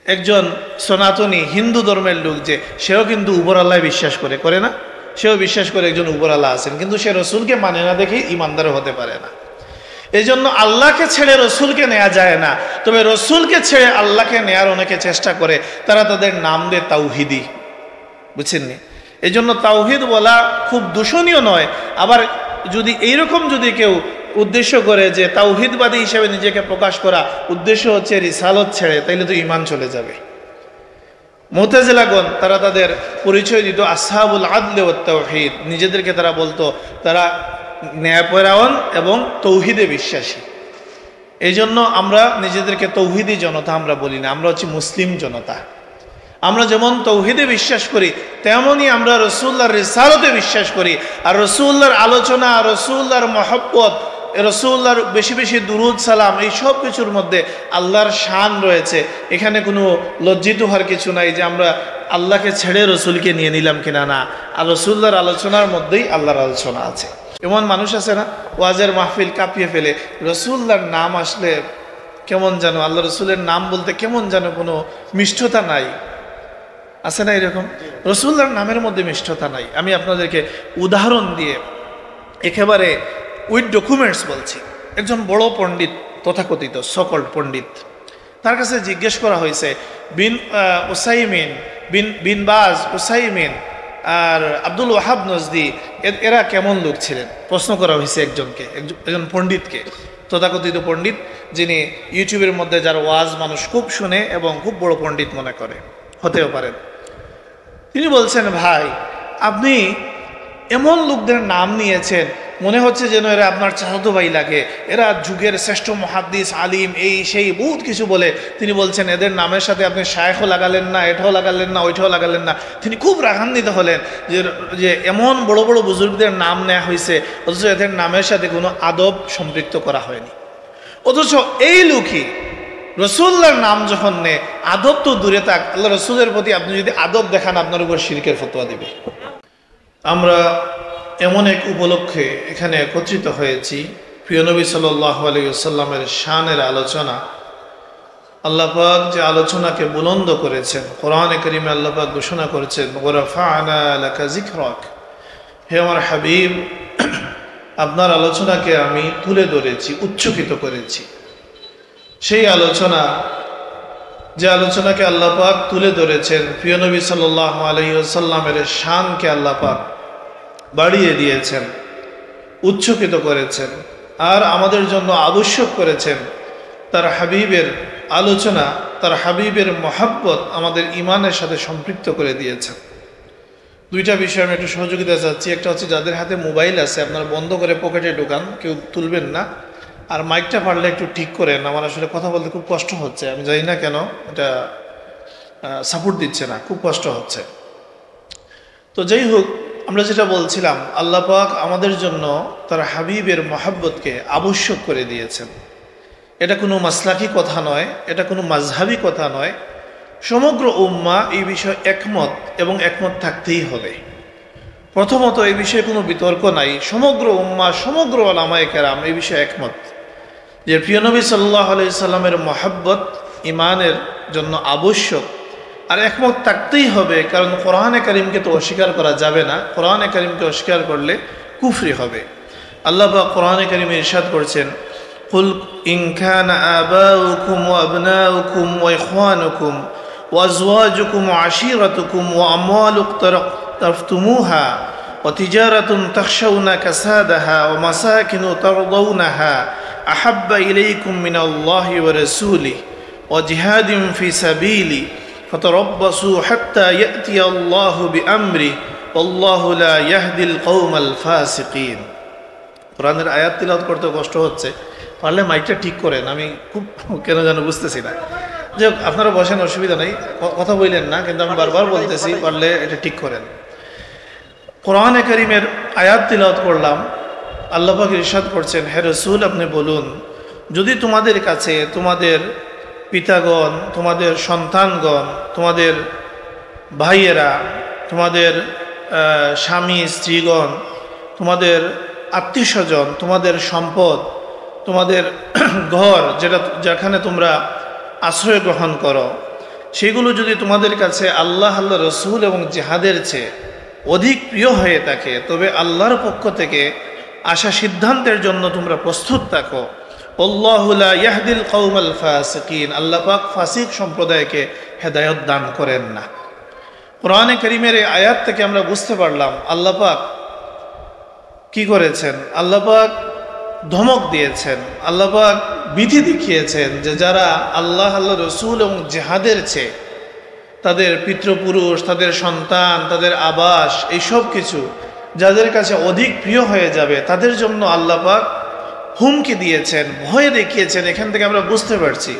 একজন সনাতনী হিন্দু ধর্মের লোক, যে সেও কিন্তু উপর আল্লাহ বিশ্বাস করে না? সেও বিশ্বাস করে একজন উপর আল্লাহ আছেন, কিন্তু সে রসুলকে মানে না দেখে ইমানদার হতে পারে না। এই জন্য আল্লাহকে ছেড়ে রসুলকে নেওয়া যায় না, তবে রসুলকে ছেড়ে আল্লাহকে নেয়ার অনেকে চেষ্টা করে, তারা তাদের নাম দেয় তাওহিদি। বুঝছেননি? এই জন্য তাওহিদ বলা খুব দূষণীয় নয়। আবার যদি এইরকম যদি কেউ উদ্দেশ্য করে যে তাওহিদবাদী হিসেবে নিজেকে প্রকাশ করা, উদ্দেশ্য হচ্ছে রিসালত ছেড়ে, তাইলে তো ঈমান চলে যাবে। মুতাজিলাগণ তারা তাদের পরিচয় দিত আসহাবুল আদল ওয়াত তাওহীদ, নিজেদেরকে তারা বলতো তারা ন্যায়পরায়ণ এবং তৌহিদে বিশ্বাসী। এই জন্য আমরা নিজেদেরকে তৌহিদি জনতা আমরা বলি না, আমরা হচ্ছে মুসলিম জনতা। আমরা যেমন তৌহিদে বিশ্বাস করি, তেমনই আমরা রসুল্লাহর রিসালতে বিশ্বাস করি। আর রসুল্লাহর আলোচনা, রসুল্লাহর মহব্বত, রসুল্লাহর বেশি বেশি দুরুদ সালাম, এই সব কিছুর মধ্যে আল্লাহর শান রয়েছে। এখানে কোনো লজ্জিত হওয়ার কিছু নাই যে আমরা আল্লাহকে ছেড়ে রসুলকে নিয়ে নিলাম কিনা, না। আর রসুল্লাহর আলোচনার মধ্যেই আল্লাহর আলোচনা আছে। এমন মানুষ আছে না, ওয়াজের মাহফিল কাঁপিয়ে ফেলে, রসুল্লাহর নাম আসলে কেমন যেন, আল্লাহ রসুলের নাম বলতে কেমন যেন কোনো মিষ্টতা নাই, আছে না এরকম? রসুল্লাহর নামের মধ্যে মিষ্টতা নাই। আমি আপনাদেরকে উদাহরণ দিয়ে একেবারে উইথ ডকুমেন্টস বলছি। একজন বড় পণ্ডিত, তথাকথিত সকল্ড পণ্ডিত, তার কাছে জিজ্ঞেস করা হয়েছে বিন বাজ, উসাইমিন আর আব্দুল ওয়াহাব নজদি এরা কেমন লোক ছিলেন, প্রশ্ন করা হয়েছে একজন পণ্ডিতকে, তথাকথিত পণ্ডিত, যিনি ইউটিউবের মধ্যে যার ওয়াজ মানুষ খুব শুনে এবং খুব বড় পণ্ডিত মনে করে, হতেও পারেন। তিনি বলছেন, ভাই আপনি এমন লোকদের নাম নিয়েছেন, মনে হচ্ছে যেন এরা আপনার চাচাতো ভাই লাগে, এরা যুগের শ্রেষ্ঠ মুহাদ্দিস, আলিম, এই সেই বহুত কিছু বলে। তিনি বলছেন এদের নামের সাথে আপনি শায়েখও লাগালেন না, এটাও লাগালেন না, ওইটাও লাগালেন না। তিনি খুব রাগান্বিত হলেন যে এমন বড় বড় বুজুর্গদের নাম নেওয়া হয়েছে, অথচ এদের নামের সাথে কোনো আদব সম্পৃক্ত করা হয়নি। অথচ এই লোকই রসুল্লাহর নাম যখন নেয়, আদব তো দূরে থাক, আল্লাহ রসুলের প্রতি আপনি যদি আদব দেখান, আপনার উপর শিরকের ফতোয়া দিবে। আমরা এমন এক উপলক্ষে এখানে একত্রিত হয়েছি, প্রিয় নবী সাল্লাল্লাহু আলাইহি ওয়াসাল্লামের শানের আলোচনা। আল্লাহ পাক যে আলোচনাকে বুলন্দ করেছেন, কোরআনে কারীমে আল্লাহ পাক ঘোষণা করেছেন, ওয়ারাফা'না লাকা যিকরাক, হে আমার হাবিব, আপনার আলোচনাকে আমি তুলে ধরেছি, উচ্চকিত করেছি। সেই আলোচনা, যে আলোচনাকে আল্লাহ পাক তুলে ধরেছেন, প্রিয় নবী সাল্লাল্লাহু আলাইহি ওয়াসাল্লামের শানকে আল্লাহ পাক বাড়িয়ে দিয়েছেন, উচ্চকিত করেছেন, আর আমাদের জন্য আবশ্যক করেছেন তার হাবিবের আলোচনা, তার হাবিবের মহাব্বত আমাদের ইমানের সাথে সম্পৃক্ত করে দিয়েছেন। দুইটা বিষয় আমি একটু সহযোগিতা চাচ্ছি। একটা হচ্ছে, যাদের হাতে মোবাইল আছে আপনারা বন্ধ করে পকেটে ঢোকান, কেউ তুলবেন না। আর মাইকটা পারলে একটু ঠিক করেন, আমার আসলে কথা বলতে খুব কষ্ট হচ্ছে, আমি জানি না কেন এটা সাপোর্ট দিচ্ছে না, খুব কষ্ট হচ্ছে। তো যাই হোক, আমরা যেটা বলছিলাম, আল্লাহ পাক আমাদের জন্য তার হাবিবের মহাব্বতকে আবশ্যক করে দিয়েছেন। এটা কোনো মাসলাকি কথা নয়, এটা কোনো মাযহাবী কথা নয়। সমগ্র উম্মাহ এই বিষয়ে একমত, এবং একমত থাকতেই হবে। প্রথমত, এই বিষয়ে কোনো বিতর্ক নাই, সমগ্র উম্মাহ, সমগ্র উলামায়ে কেরাম এই বিষয়ে একমত যে প্রিয় নবী সাল্লাল্লাহু আলাইহি সাল্লামের মহাব্বত ইমানের জন্য আবশ্যক। আর একমত থাকতেই হবে, কারণ কোরআনে কারীমকে তো অস্বীকার করা যাবে না। কোরআনে কারীমকে অস্বীকার করলে কুফরি হবে। আল্লাহ পাক কোরআনে কারীমে ইরশাদ করেছেন, কুল ইন কানা আবাউকুম ওয়া আবনাউকুম ওয়া ইখওয়ানুকুম ওয়া আজওয়াজুকুম ওয়া আশীরাতুকুম ওয়া আমওয়ালু ইক্তারাফতুমুহা ওয়া তিজারাতুন তাখশাউনা কাসাদাহা ওয়া মাসাকিনু তারদাউনাহা আহাব্বা ইলাইকুম মিনাল্লাহি ওয়া রাসূলিহি ওয়া জিহাদিন ফি সাবিলি ফাতারাব্বাসু হাত্তা ইয়াতিয়া আল্লাহু বিআমরি আল্লাহু লা ইয়াহদিল কওমাল ফাসিকিন। কোরআনের আয়াত তিলাওয়াত করতে কষ্ট হচ্ছে, পারলে মাইকটা ঠিক করেন, আমি খুব কেন যেন বুঝতেছি না। যে আপনারা বসেন, অসুবিধা নেই, কথা বললেন না, কিন্তু আমি বারবার বলতেছি, পারলে এটা ঠিক করেন। কোরআনে কারীমের আয়াত তিলাওয়াত করলাম, আল্লাহ পাক ইরশাদ করছেন, হে রাসূল আপনি বলুন, যদি তোমাদের কাছে তোমাদের পিতাগণ, তোমাদের সন্তানগণ, তোমাদের ভাইয়েরা, তোমাদের স্বামী স্ত্রীগণ, তোমাদের আত্মীয় স্বজন, তোমাদের সম্পদ, তোমাদের ঘর, যেখানে তোমরা আশ্রয় গ্রহণ করো, সেগুলো যদি তোমাদের কাছে আল্লাহ, আল্লাহ রসুল এবং জিহাদের চেয়ে অধিক প্রিয় হয়ে থাকে, তবে আল্লাহর পক্ষ থেকে আসা সিদ্ধান্তের জন্য তোমরা প্রস্তুত থাকো। আল্লাহু লা ইয়াহদিল কওমাল ফাসিকিন, আল্লাহ পাক ফাসিক সম্প্রদায়কে হেদায়েত দান করেন না। কোরআনে কারীমের এই আয়াত থেকে আমরা বুঝতে পারলাম আল্লাহ পাক কি করেছেন। আল্লাহ পাক ধমক দিয়েছেন, আল্লাহ পাক বিধি দেখিয়েছেন যে যারা আল্লাহ, আল্লাহ রসুল এবং জিহাদের চেয়ে তাদের পিতৃপুরুষ, তাদের সন্তান, তাদের আবাস, এই সব কিছু যাদের কাছে অধিক প্রিয় হয়ে যাবে, তাদের জন্য আল্লাহ পাক হুমকি দিয়েছেন, ভয় দেখিয়েছেন। এখান থেকে আমরা বুঝতে পারছি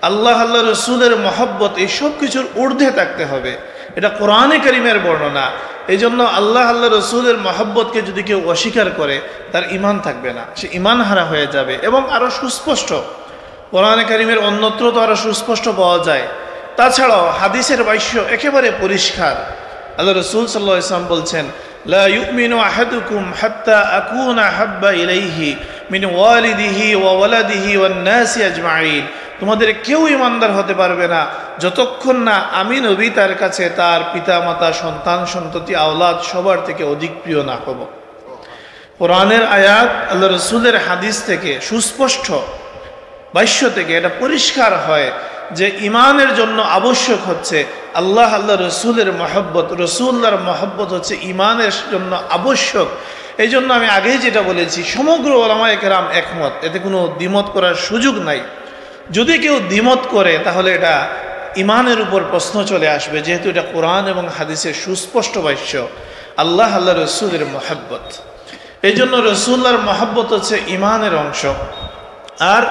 আল্লাহ, আল্লাহ রসুলের মহব্বত এই সব কিছুর ঊর্ধ্বে থাকতে হবে। এটা কোরআনে কারীমের বর্ণনা। এই জন্য আল্লাহ, আল্লাহ রসুলের মহব্বতকে যদি কেউ অস্বীকার করে তার ঈমান থাকবে না, সে ঈমান হারা হয়ে যাবে। এবং আরও সুস্পষ্ট কোরআনে কারীমের অন্যত্র তো আরও সুস্পষ্ট পাওয়া যায়। তাছাড়াও হাদিসের বাক্য একেবারে পরিষ্কার। আল্লাহ রসুল সাল্লাল্লাহু আলাইহি ওয়াসাল্লাম বলছেন, লা ইউমিনু আহাদুকুম হাত্তা আকুনা হাব্বা ইলাইহি মিন ওয়ালিদিহি ওয়া ওয়ালাদিহি ওয়ান নাসি আজমাইন। তোমাদের কেউ ইমানদার হতে পারবে না যতক্ষণ না আমি নবী তার কাছে তার পিতা মাতা, সন্তান সন্ততি, আওলাদ সবার থেকে অধিক প্রিয় না হব। কোরআনের আয়াত, আল্লাহ রসুলের হাদিস থেকে সুস্পষ্ট বাক্য থেকে এটা পরিষ্কার হয় যে ইমানের জন্য আবশ্যক হচ্ছে আল্লাহ, আল্লাহ রসুলের মহব্বত। রসুল্লাহর মহব্বত হচ্ছে ইমানের জন্য আবশ্যক। এই জন্য আমি আগেই যেটা বলেছি, সমগ্র উলামায়ে কেরাম একমত, এতে কোনো দ্বিমত করার সুযোগ নাই। যদি কেউ দ্বিমত করে তাহলে এটা ইমানের উপর প্রশ্ন চলে আসবে, যেহেতু এটা কোরআন এবং হাদিসের সুস্পষ্ট বাক্য, আল্লাহ, আল্লাহ রসুলের মহব্বত। এই জন্য রসুল্লাহর মহব্বত হচ্ছে ইমানের অংশ। আর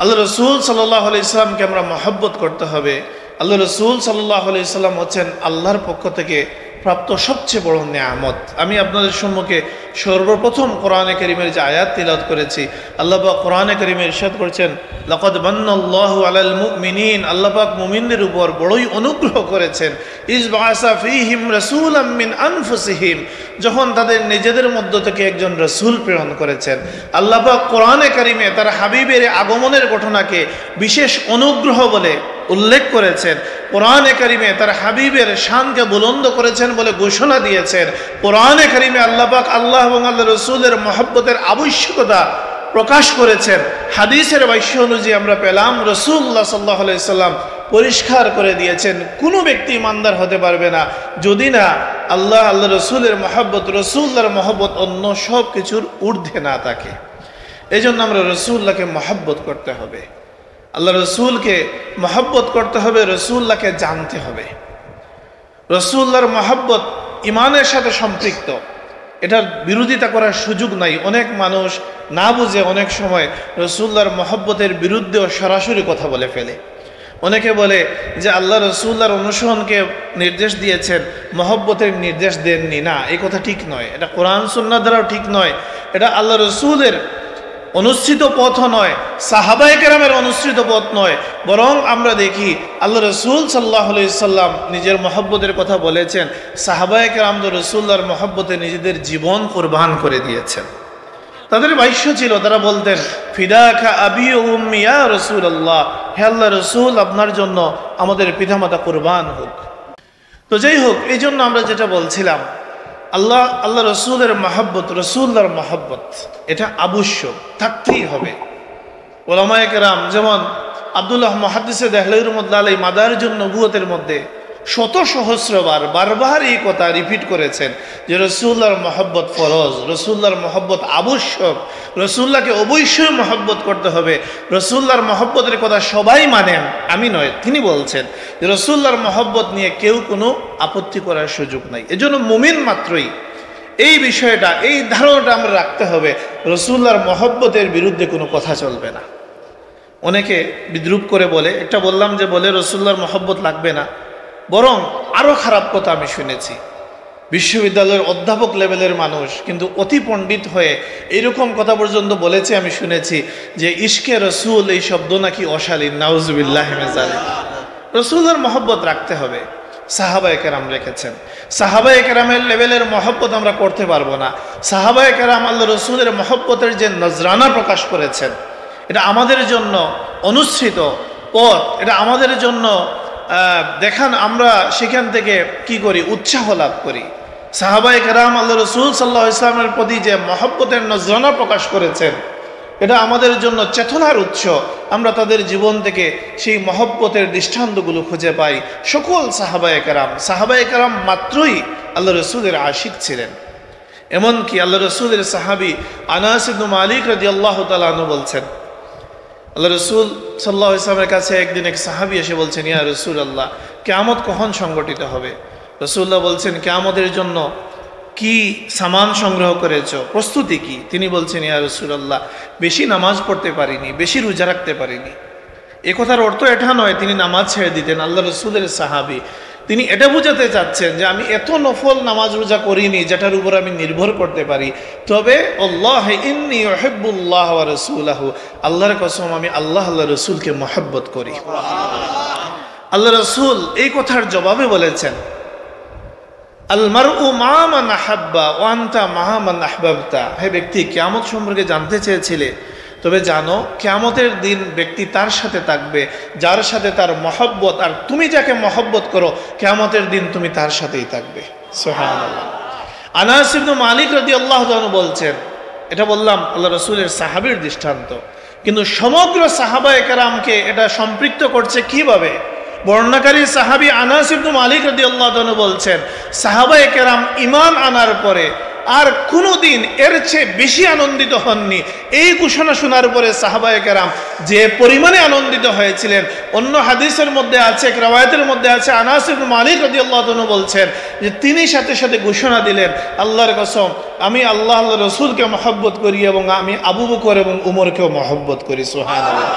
আল্লাহ রসুল সাল্লাল্লাহু আলাইহি সাল্লামকে আমরা মহব্বত করতে হবে। আল্লাহ রসুল সাল্লাল্লাহু আলাইহি সাল্লাম হচ্ছেন আল্লাহর পক্ষ থেকে প্রাপ্ত সবচেয়ে বড় নেয়ামত। আমি আপনাদের সম্মুখে সর্বপ্রথম কোরআনে কারীমের যে আয়াত তিলাওয়াত করেছি, আল্লাহ পাক কোরআনে কারীমে ইরশাদ করেছেন, লাকাদ মান্নাল্লাহু আলাল মুমিনিন, আল্লাহ পাক মুমিনদের উপর বড়ই অনুগ্রহ করেছেন। ইজ বাআসা ফীহিম রাসূলাম মিন আনফুসিহিম, যখন তাদের নিজেদের মধ্য থেকে একজন রাসূল প্রেরণ করেছেন। আল্লাহ পাক কোরআনে কারীমে তার হাবিবের আগমনের ঘটনাকে বিশেষ অনুগ্রহ বলে উল্লেখ করেছেন। কোরআনে কারীমে তার হাবিবের শানকে বুলন্দ করেছেন বলে ঘোষণা দিয়েছেন। কোরআনে কারীমে আল্লাহ পাক আল্লাহ এবং আল্লাহ রসুলের মহব্বতের আবশ্যকতা প্রকাশ করেছেন। হাদিসের বাক্য অনুযায়ী আমরা পেলাম রাসূলুল্লাহ সাল্লাল্লাহু আলাইহি সাল্লাম পরিষ্কার করে দিয়েছেন, কোনো ব্যক্তি ইমানদার হতে পারবে না যদি না আল্লাহ, আল্লাহ রসুলের মহব্বত, রসুল্লাহর মহব্বত অন্য সব কিছুর ঊর্ধ্বে না থাকে। এই জন্য আমরা রসুল্লাহকে মহব্বত করতে হবে, আল্লাহ রসুলকে মহব্বত করতে হবে, রসুল্লাহকে জানতে হবে। রসুল্লাহর মহব্বত ইমানের সাথে সম্পৃক্ত, এটার বিরোধিতা করার সুযোগ নাই। অনেক মানুষ না বুঝে অনেক সময় রসুল্লাহর মহব্বতের বিরুদ্ধেও সরাসরি কথা বলে ফেলে। অনেকে বলে যে আল্লাহ রসুল্লাহর অনুসরণকে নির্দেশ দিয়েছেন, মহব্বতের নির্দেশ দেননি। না, এই কথা ঠিক নয়। এটা কোরআন সুন্নাহ দ্বারাও ঠিক নয়, এটা আল্লাহ রসুলের অনুসৃত পথও নয়, সাহাবায়ে কেরামের অনুসৃত পথ নয়। বরং আমরা দেখি আল্লাহ রসুল সাল্লাল্লাহু আলাইহি সাল্লাম নিজের মহব্বতের কথা বলেছেন, সাহাবায়ে কেরাম তো রসুল্লাহর মহব্বতে নিজেদের জীবন কুরবান করে দিয়েছেন। তাদের বাক্য ছিল, তারা বলতেন, ফিদাকা আবি ওয়া উম্মি ইয়া রাসূলুল্লাহ, হে আল্লাহ রসুল আপনার জন্য আমাদের পিতামাতা কুরবান হোক। তো যাই হোক, এই জন্য আমরা যেটা বলছিলাম, আল্লাহ, আল্লাহ রসুলের মহব্বত, রসুল্লাহর মহব্বত এটা আবশ্যক, থাকতেই হবে। উলামায়ে কেরাম যেমন আব্দুল্লাহ মুহাদ্দিসে দেহলভী রাহমাতুল্লাহ আলাইহি মাদারিজুন নবুওয়াতের মধ্যে শত সহস্রবার বারবার এই কথা রিপিট করেছেন যে রসুল্লাহর মহব্বত ফরজ, রসুল্লাহর মহব্বত আবশ্যক, রসুল্লাহকে অবশ্যই মহব্বত করতে হবে। রসুল্লাহর মহব্বতের কথা সবাই মানেন, আমি নয়, তিনি বলছেন যে রসুল্লাহর মহব্বত নিয়ে কেউ কোনো আপত্তি করার সুযোগ নাই। এজন্য মুমিন মাত্রই এই বিষয়টা, এই ধারণাটা আমরা রাখতে হবে, রসুল্লাহর মহব্বতের বিরুদ্ধে কোনো কথা চলবে না। অনেকে বিদ্রুপ করে বলে, একটা বললাম যে বলে রসুল্লাহর মহব্বত লাগবে না, বরং আরও খারাপ কথা আমি শুনেছি। বিশ্ববিদ্যালয়ের অধ্যাপক লেভেলের মানুষ কিন্তু অতি পণ্ডিত হয়ে এরকম কথা পর্যন্ত বলেছে আমি শুনেছি যে ইশকে রসুল এই শব্দ নাকি অশালীন। নাউজুবিল্লাহ মিন যালিক। রসুলের মহব্বত রাখতে হবে, সাহাবায়ে কেরাম রেখেছেন। সাহাবায়ে কেরামের লেভেলের মহব্বত আমরা করতে পারবো না। সাহাবায়ে কেরাম আল্লাহ রসুলের মহব্বতের যে নজরানা প্রকাশ করেছেন, এটা আমাদের জন্য অনুসৃত পথ, এটা আমাদের জন্য দেখান আমরা সেখান থেকে কি করি, উৎসাহ লাভ করি। সাহাবায়ে কেরাম আল্লাহ রসুল সাল্লাল্লাহু আলাইহি ওয়াসাল্লামের প্রতি যে মহব্বতের নজরানা প্রকাশ করেছেন, এটা আমাদের জন্য চেতনার উৎস। আমরা তাদের জীবন থেকে সেই মহব্বতের দৃষ্টান্তগুলো খুঁজে পাই। সকল সাহাবায়ে কেরাম মাত্রই আল্লাহ রসুলের আশিক ছিলেন। এমনকি আল্লাহ রসুলের সাহাবী আনাস ইবনে মালিক রাদিয়াল্লাহু তাআলা আনহু বলছেন, আল্লাহ রসুল সাল্লাল্লাহু আলাইহি ওয়াসাল্লামের কাছে একদিন এক সাহাবী এসে বলছেন, ইয়া রাসূলুল্লাহ, কিয়ামত কখন সংগঠিত হবে? রাসূলুল্লাহ বলছেন, কিয়ামতের জন্য কি সামান সংগ্রহ করেছো, প্রস্তুতি কি? তিনি বলছেন, ইয়া রাসূলুল্লাহ, বেশি নামাজ পড়তে পারিনি, বেশি রোজা রাখতে পারিনি। এ কথার অর্থ এটা নয় তিনি নামাজ ছেড়ে দিতেন। আল্লাহ রসুলের সাহাবী, তিনি এটা বোঝাতে চাচ্ছেন যে আমি এত নফল নামাজ রোজা করিনি যেটার উপর আমি নির্ভর করতে পারি, তবে আল্লাহ ইন্নী উহিব্বুল্লাহ ওয়া রাসূলাহু, আল্লাহর কসম আমি আল্লাহ রসুলকে মহব্বত করি। আল্লাহ রসুল এই কথার জবাবে বলেছেন, আল মারউ মা মান আহাব্বা ওয়া আনতা মা'a মান আহবাবতা। হে ব্যক্তি, কিয়ামত সম্পর্কে জানতে চেয়েছিলে, তবে জানো কিয়ামতের দিন ব্যক্তি তার সাথে থাকবে যার সাথে তার মহব্বত, আর তুমি যাকে মহব্বত করো কিয়ামতের দিন তুমি তার সাথেই থাকবে। সুবহানাল্লাহ। আনাস ইবনে মালিক রাদিয়াল্লাহু তাআলা বলছেন, এটা বললাম আল্লাহ রাসূলের সাহাবীর দৃষ্টান্ত, কিন্তু সমগ্র সাহাবায়ে কেরামকে এটা সম্পৃক্ত করছে কিভাবে? বর্ণনাকারী সাহাবী আনাস ইবনে মালিক রাদিয়াল্লাহু তাআলা বলছেন, সাহাবায়ে কেরাম ঈমান আনার পরে আর কোনোদিন এর চেয়ে বেশি আনন্দিত হননি। এই ঘোষণা শোনার পরে সাহাবায়ে কেরাম যে পরিমাণে আনন্দিত হয়েছিলেন, অন্য হাদিসের মধ্যে আছে, এক riwayতের মধ্যে আছে, আনাস ইবনে মালিক রাদিয়াল্লাহু তাআলা বলছেন যে তিনি সাথে সাথে ঘোষণা দিলেন, আল্লাহর কসম আমি আল্লাহ রসুলকে মহব্বত করি এবং আমি আবু বকর এবং উমরকেও মহব্বত করি। সুবহানাল্লাহ।